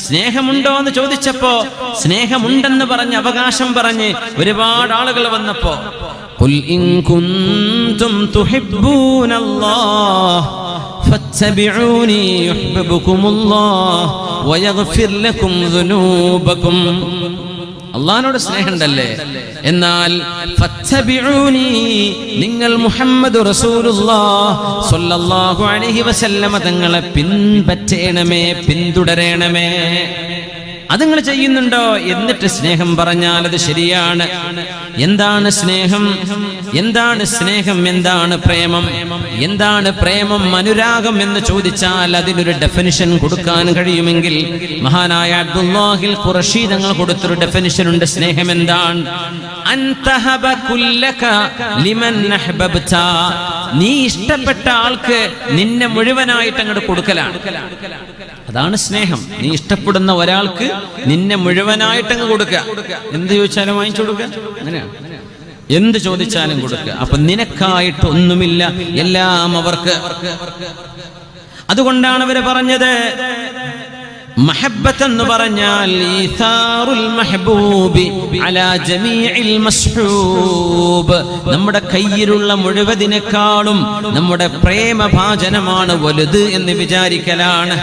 സ്നേഹമുണ്ടോ എന്ന് ചോദിച്ചപ്പോ സ്നേഹമുണ്ടെന്ന് പറഞ്ഞ് അവകാശം പറഞ്ഞ് ഒരുപാട് ആളുകൾ വന്നപ്പോ, ഖുൽ ഇൻ കുൻതും തുഹിബ്ബൂനല്ലാഹ് ഫത്തബിഊനി യുഹ്ബിബുകുമുല്ലാഹ് വയഗ്ഫിർ ലക്കും ദുനൂബകും. അള്ളാഹിനോട് സ്നേഹമുണ്ടല്ലേ? എന്നാൽ ഫത്തബിഊനി, നിങ്ങൾ മുഹമ്മദ് റസൂലുള്ളാഹി സ്വല്ലല്ലാഹു അലൈഹി വസല്ലമ തങ്ങളെ പിൻപറ്റണമേ, പിന്തുടരണമേ. അത് നിങ്ങൾ ചെയ്യുന്നുണ്ടോ? എന്നിട്ട് സ്നേഹം പറഞ്ഞാൽ അത് ശരിയാണ്. എന്താണ് സ്നേഹം? എന്താണ് സ്നേഹം? എന്താണ് പ്രേമം? എന്താണ് പ്രേമം, അനുരാഗം എന്ന് ചോദിച്ചാൽ അതിനൊരു ഡെഫിനിഷൻ കൊടുക്കാൻ കഴിയുമെങ്കിൽ മഹാനായ അബ്ദുല്ലാഹിൽ ഖുറശി തങ്ങൾ കൊടുത്തൊരു ഡെഫിനിഷൻ ഉണ്ട്. സ്നേഹം എന്താണ്? അൻതഹബ കുല്ലക ലിമൻ അഹ്ബബ്ത, നീ ഇഷ്ടപ്പെട്ട ആൾക്ക് നിന്നെ മുഴുവനായിട്ട് അങ്ങോട്ട് കൊടുക്കലാണ്. അതാണ് സ്നേഹം. നീ ഇഷ്ടപ്പെടുന്ന ഒരാൾക്ക് നിന്നെ മുഴുവനായിട്ട് അങ്ങ് കൊടുക്കുക. എന്ത് ചോദിച്ചാലും വാങ്ങിച്ചു കൊടുക്കുക, അങ്ങനെയാണ്. എന്ത് ചോദിച്ചാലും കൊടുക്കുക. അപ്പൊ നിനക്കായിട്ട് ഒന്നുമില്ല, എല്ലാം അവർക്ക്. അതുകൊണ്ടാണ് അവര് പറഞ്ഞത് മഹബ്ബത്ത് എന്ന് പറഞ്ഞാൽ ഈസാറുൽ മഹ്ബൂബി അലാ ജമീഇൽ മസ്ഹൂബ്, നമ്മുടെ കയ്യിലുള്ള മുഴുവതിനേക്കാളും നമ്മുടെ പ്രേമഭാജനമാണ് വലുത് എന്ന് വിചാരിക്കലാണ്.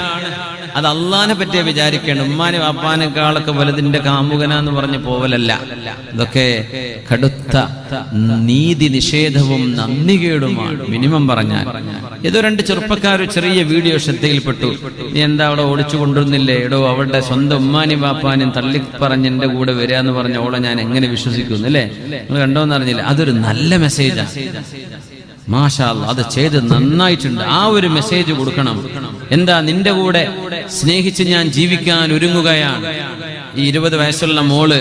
അത് അള്ളാഹിനെ പറ്റിയ വിചാരിക്കണം. ഉമ്മാനെ വാപ്പാനേക്കാളൊക്കെ വലുതിന്റെ കാമുകനാന്ന് പറഞ്ഞ് പോവലല്ല. ഇതൊക്കെ കടുത്ത നീതി നിഷേധവും നന്ദികേടുമാണ് മിനിമം പറഞ്ഞാൽ. ഏതോ രണ്ട് ചെറുപ്പക്കാർ ചെറിയ വീഡിയോ ശ്രദ്ധയിൽപ്പെട്ടു. നീ എന്താ അവിടെ ഓടിച്ചു കൊണ്ടുവന്നില്ലേ? എടോ, അവളുടെ സ്വന്തം ഉമ്മാനും വാപ്പാനും തള്ളി പറഞ്ഞ് എന്റെ കൂടെ വരിക എന്ന് പറഞ്ഞ ഓളെ ഞാൻ എങ്ങനെ വിശ്വസിക്കുന്നു അല്ലേ? നിങ്ങൾ കണ്ടോന്ന് അറിഞ്ഞില്ല. അതൊരു നല്ല മെസ്സേജാണ്. മാഷാ അല്ലാഹ്, അത് ചെയ്ത് നന്നായിട്ടുണ്ട്. ആ ഒരു മെസ്സേജ് കൊടുക്കണം. എന്താ? നിന്റെ കൂടെ സ്നേഹിച്ച് ഞാൻ ജീവിക്കാൻ ഒരുങ്ങുകയാണ്. ഈ 20 വയസ്സുള്ള മോള്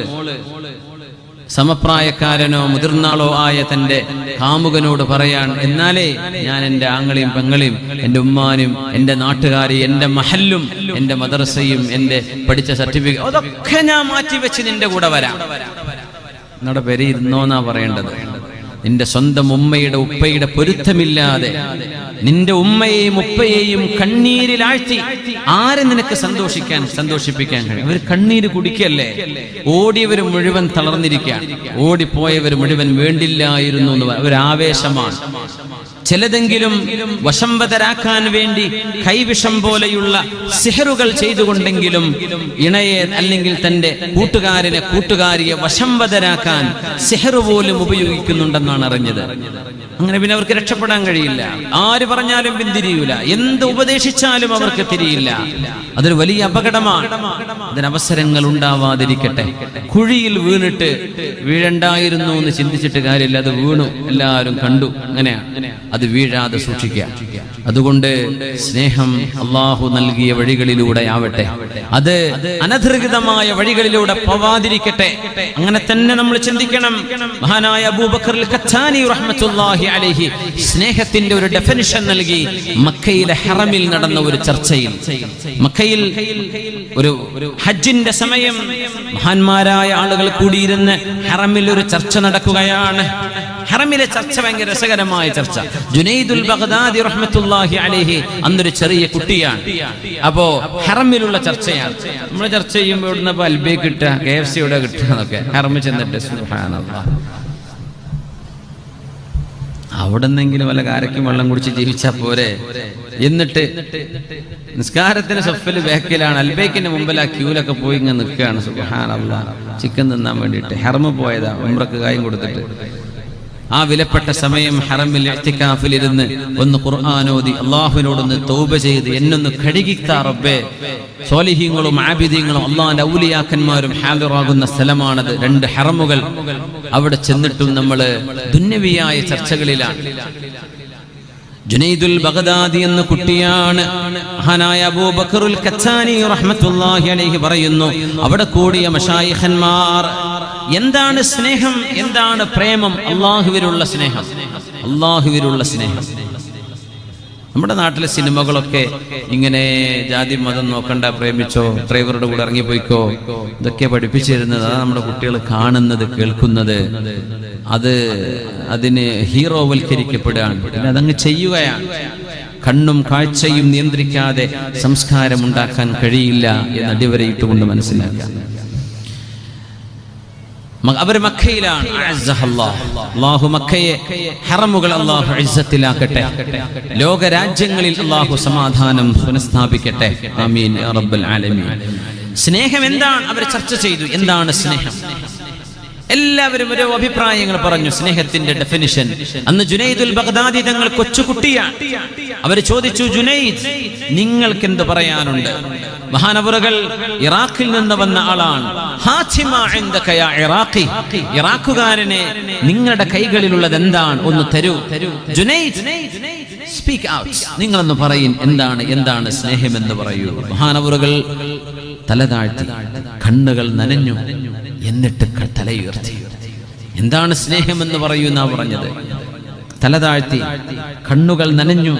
സമപ്രായക്കാരനോ മുതിർന്നാളോ ആയ തന്റെ കാമുകനോട് പറയാൻ, എന്നാലേ ഞാൻ എൻ്റെ ആങ്ങളെയും പെങ്ങളെയും എൻ്റെ ഉമ്മാനും എൻ്റെ നാട്ടുകാരെയും എൻ്റെ മഹല്ലും എൻ്റെ മദ്രസയും എൻ്റെ പഠിച്ച സർട്ടിഫിക്കറ്റ് അതൊക്കെ ഞാൻ മാറ്റിവെച്ച് നിന്റെ കൂടെ വരാം. നിങ്ങളുടെ പേര് ഇരുന്നോന്നാ പറയേണ്ടത്. നിന്റെ സ്വന്തം ഉമ്മയുടെ ഉപ്പയുടെ പൊരുത്തമില്ലാതെ നിന്റെ ഉമ്മയെയും ഉപ്പയെയും കണ്ണീരിലാഴ്ത്തി ആരെ നിനക്ക് സന്തോഷിപ്പിക്കാൻ കഴിയും? അവർ കണ്ണീര് കുടിക്കല്ലേ? ഓടിയവർ മുഴുവൻ തളർന്നിരിക്കുകയാണ്, ഓടിപ്പോയവർ മുഴുവൻ വേണ്ടില്ലായിരുന്നു എന്ന് അവരാവേശമാണ്. ചിലതെങ്കിലും വശംവതരാക്കാൻ വേണ്ടി കൈവിഷം പോലെയുള്ള സിഹറുകൾ ചെയ്തുകൊണ്ടെങ്കിലും ഇണയെ അല്ലെങ്കിൽ തന്റെ കൂട്ടുകാരിയെ വശംവതരാക്കാൻ സിഹറ് പോലും ഉപയോഗിക്കുന്നുണ്ടെന്നാണ് അറിഞ്ഞത്. അങ്ങനെ പിന്നെ അവർക്ക് രക്ഷപ്പെടാൻ കഴിയില്ല. ആര് പറഞ്ഞാലും പിന്തിരിയൂല, എന്ത് ഉപദേശിച്ചാലും അവർക്ക് തിരിയില്ല. അതൊരു വലിയ അപകടമാണ്. അതിനവസരങ്ങൾ ഉണ്ടാവാതിരിക്കട്ടെ. കുഴിയിൽ വീണിട്ട് വീഴണ്ടായിരുന്നു എന്ന് ചിന്തിച്ചിട്ട് കാര്യമില്ല. അത് വീണു, എല്ലാവരും കണ്ടു. അങ്ങനെയാണ്. അത് വീഴാതെ സൂക്ഷിക്കുക. അതുകൊണ്ട് സ്നേഹം അള്ളാഹു നൽകിയ വഴികളിലൂടെ ആവട്ടെ, അത് അനധികൃതമായ വഴികളിലൂടെ പോവാതിരിക്കട്ടെ. അങ്ങനെ തന്നെ നമ്മൾ ചിന്തിക്കണം. മഹാനായ അബൂബക്കർ അൽ-ഖത്താനി റഹ്മത്തുള്ളാഹി അലൈഹി സ്നേഹത്തിന്റെ ഒരു ഡെഫിനിഷൻ നൽകി മക്കയിലെ ഹറമിൽ നടന്ന ഒരു ചർച്ചയിൽ. മക്കയിൽ ഒരു ഹജ്ജിന്റെ സമയം മഹാന്മാരായ ആളുകൾ കൂടിയിരുന്ന് ഹറമിൽ ഒരു ചർച്ച നടക്കുകയാണ്. ഹറമിലെ ചർച്ച ഭയങ്കര രസകരമായ ചർച്ച. ജുനൈദുൽ ബഗ്ദാദി റഹ്മത്തുള്ളാഹി അലൈഹി അന്നൊരു ചെറിയ കുട്ടിയാണ്. അപ്പോ ഹറമിലുള്ള ചർച്ചയാണ്. നമ്മൾ ചർച്ച ചെയ്യുമ്പോൾ ഇവിടുന്ന് അൽബേ കിട്ടുക, KFC ഇവിടെ കിട്ടുക എന്നൊക്കെ. ഹറമിൽ ചെന്നിട്ട് സുബ്ഹാനല്ലാഹ്, അവിടെ നിന്നെങ്കിലും വല്ല കാരക്കും വെള്ളം കുടിച്ച് ജീവിച്ചാൽ പോരെ. എന്നിട്ട് നിസ്കാരത്തിന് സഫിൽ ബാക്കിലാണ്, അൽബേക്കിന്റെ മുമ്പിൽ ആ ക്യൂലൊക്കെ പോയി ഇങ്ങനെ നിൽക്കുകയാണ്. സുബ്ഹാനല്ലാഹ്, ചിക്കൻ തിന്നാൻ വേണ്ടിയിട്ട് ഹറമ് പോയതാ, ഉംറക്ക് കായും കൊടുത്തിട്ട്. ആ വിലപ്പെട്ട സമയം ഹറമിൽ ഇഅ്തികാഫിലിരുന്ന് ഒന്ന് ഖുർആൻ ഓതി അല്ലാഹുവിനോടൊന്ന് തൗബ ചെയ്ത് എന്നൊന്ന് കഴുകിത്താ റബ്ബേ. സ്വാലിഹീങ്ങളും ആബിദീങ്ങളും അല്ലാഹുവിന്റെ ഔലിയാക്കന്മാരും ഹാദിറാകുന്ന സ്ഥലമാണത്, 2 ഹറമുകൾ. അവിടെ ചെന്നിട്ടും നമ്മൾ ദുന്യവിയായ ചർച്ചകളിലാണ്. ജുനൈദുൽ ബഗ്ദാദി എന്ന കുട്ടിയാണ്. മഹാനായ അബൂബക്കർ അൽ-ഖത്താനി റഹ്മത്തുള്ളാഹി അലൈഹി പറയുന്നു, അവിടെ കൂടിയ മശായിഖന്മാർ എന്താണ് സ്നേഹം, എന്താണ് പ്രേമം? അല്ലാഹുവിലുള്ള സ്നേഹം, അല്ലാഹുവിലുള്ള സ്നേഹം. നമ്മുടെ നാട്ടിലെ സിനിമകളൊക്കെ ഇങ്ങനെ ജാതി മതം നോക്കണ്ട, പ്രേമിച്ചോ, ഡ്രൈവറുടെ കൂടെ ഇറങ്ങിപ്പോയിക്കോ, ഇതൊക്കെ പഠിപ്പിച്ചിരുന്നത്. അതാണ് നമ്മുടെ കുട്ടികൾ കാണുന്നത്, കേൾക്കുന്നത്. അതിന് ഹീറോവൽക്കരിക്കപ്പെടുകയാണ്. പിന്നെ അതങ്ങ് ചെയ്യുകയാണ്. കണ്ണും കാഴ്ചയും നിയന്ത്രിക്കാതെ സംസ്കാരം ഉണ്ടാക്കാൻ കഴിയില്ല എന്ന് അടിവരയിട്ടുകൊണ്ട് മനസ്സിലാക്കാം. അവർ മക്കയിലാണ്. അല്ലാഹു മക്കയെ ഹറമുകൾ അല്ലാഹു ഇസ്സത്തിലാക്കട്ടെ. ലോക രാജ്യങ്ങളിൽ അല്ലാഹു സമാധാനം പുനഃസ്ഥാപിക്കട്ടെ. ആമീൻ യാ റബ്ബൽ ആലമീൻ. സ്നേഹം എന്താണ് അവർ ചർച്ച ചെയ്തു. എന്താണ് സ്നേഹം? എല്ലാവരും ഓരോ അഭിപ്രായങ്ങൾ പറഞ്ഞു. സ്നേഹത്തിന്റെ ഡെഫിനിഷൻ. അന്ന് ജുനൈദുൽ ബഗ്ദാദി തങ്ങൾ കൊച്ചുകുട്ടിയാണ്. അവർ ചോദിച്ചു, ജുനൈദ്, നിങ്ങൾക്ക് എന്ത് പറയാനുണ്ട്? മഹാനവറുകൾ ഇറാഖിൽ നിന്ന് വന്ന ആളാണ്. ഇറാഖുകാരനെ, നിങ്ങളുടെ കൈകളിലുള്ളത് എന്താണ്? ഒന്ന് തരൂ. Junaid, speak out. നിങ്ങളൊന്ന് പറയും, എന്താണ് സ്നേഹം എന്ന് പറയൂ. മഹാനവറുകൾ തല താഴ്ത്തി, കണ്ണുകൾ നനഞ്ഞു, എന്നിട്ട് തലയുയർത്തി. എന്താണ് സ്നേഹമെന്ന് പറയുന്ന പറഞ്ഞത്. തല താഴ്ത്തി, കണ്ണുകൾ നനഞ്ഞു,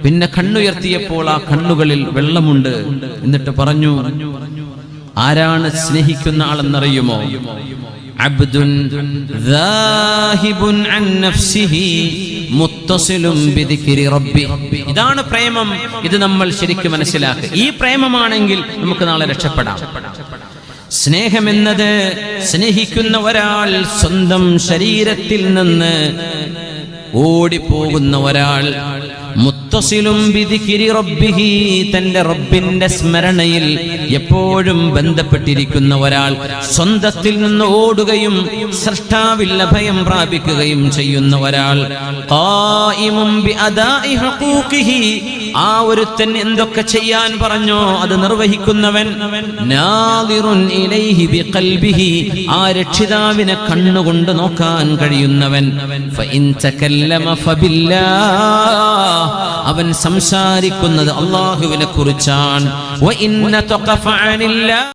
പിന്നെ കണ്ണുയർത്തിയപ്പോൾ ആ കണ്ണുകളിൽ വെള്ളമുണ്ട്. എന്നിട്ട് പറഞ്ഞു, ആരാണ് സ്നേഹിക്കുന്ന ആളെന്നറിയുമോ? അബ്ദുൻ ദാഹിബുൻ അൻ നഫ്സിഹി മുത്തസിലും ബിദിക്രി റബ്ബി. ഇതാണ് പ്രേമം. ഇത് നമ്മൾ ശരിക്കും മനസ്സിലാക്കുക. ഈ പ്രേമമാണെങ്കിൽ നമുക്ക് നാളെ രക്ഷപ്പെടാം. സ്നേഹമെന്നത് സ്നേഹിക്കുന്ന ഒരാൾ സ്വന്തം ശരീരത്തിൽ നിന്ന് ഓടിപ്പോകുന്ന ഒരാൾ, മുത്തസിലും ബിദിക്രി റബ്ബിഹി, തന്റെ റബ്ബിന്റെ സ്മരണയിൽ എപ്പോഴും ബന്ധപ്പെട്ടിരിക്കുന്ന ഒരാൾ, സ്വന്തത്തിൽ നിന്ന് ഓടുകയും സൃഷ്ടാവിൽ അഭയം പ്രാപിക്കുകയും ചെയ്യുന്ന ഒരാൾ, ഖായിമുൻ ബിഅദാഇ ഹുഖൂഖിഹി, ആ ഒരുത്തൻ എന്തൊക്കെ ചെയ്യാൻ പറഞ്ഞോ അത് നിർവഹിക്കുന്നവൻ, നാദിറുൻ ഇലൈഹി ബിഖൽബിഹി, ആ രക്ഷിതാവിനെ കണ്ണുകൊണ്ട് നോക്കാൻ കഴിയുന്നവൻ, ഫഇൻ തകല്ലമ ഫബില്ലാഹ്, അവൻ സംസാരിക്കുന്നത് അല്ലാഹുവിനെ കുറിച്ചാണ്. വഇന്ന തഖഫ അനില്ലാഹ്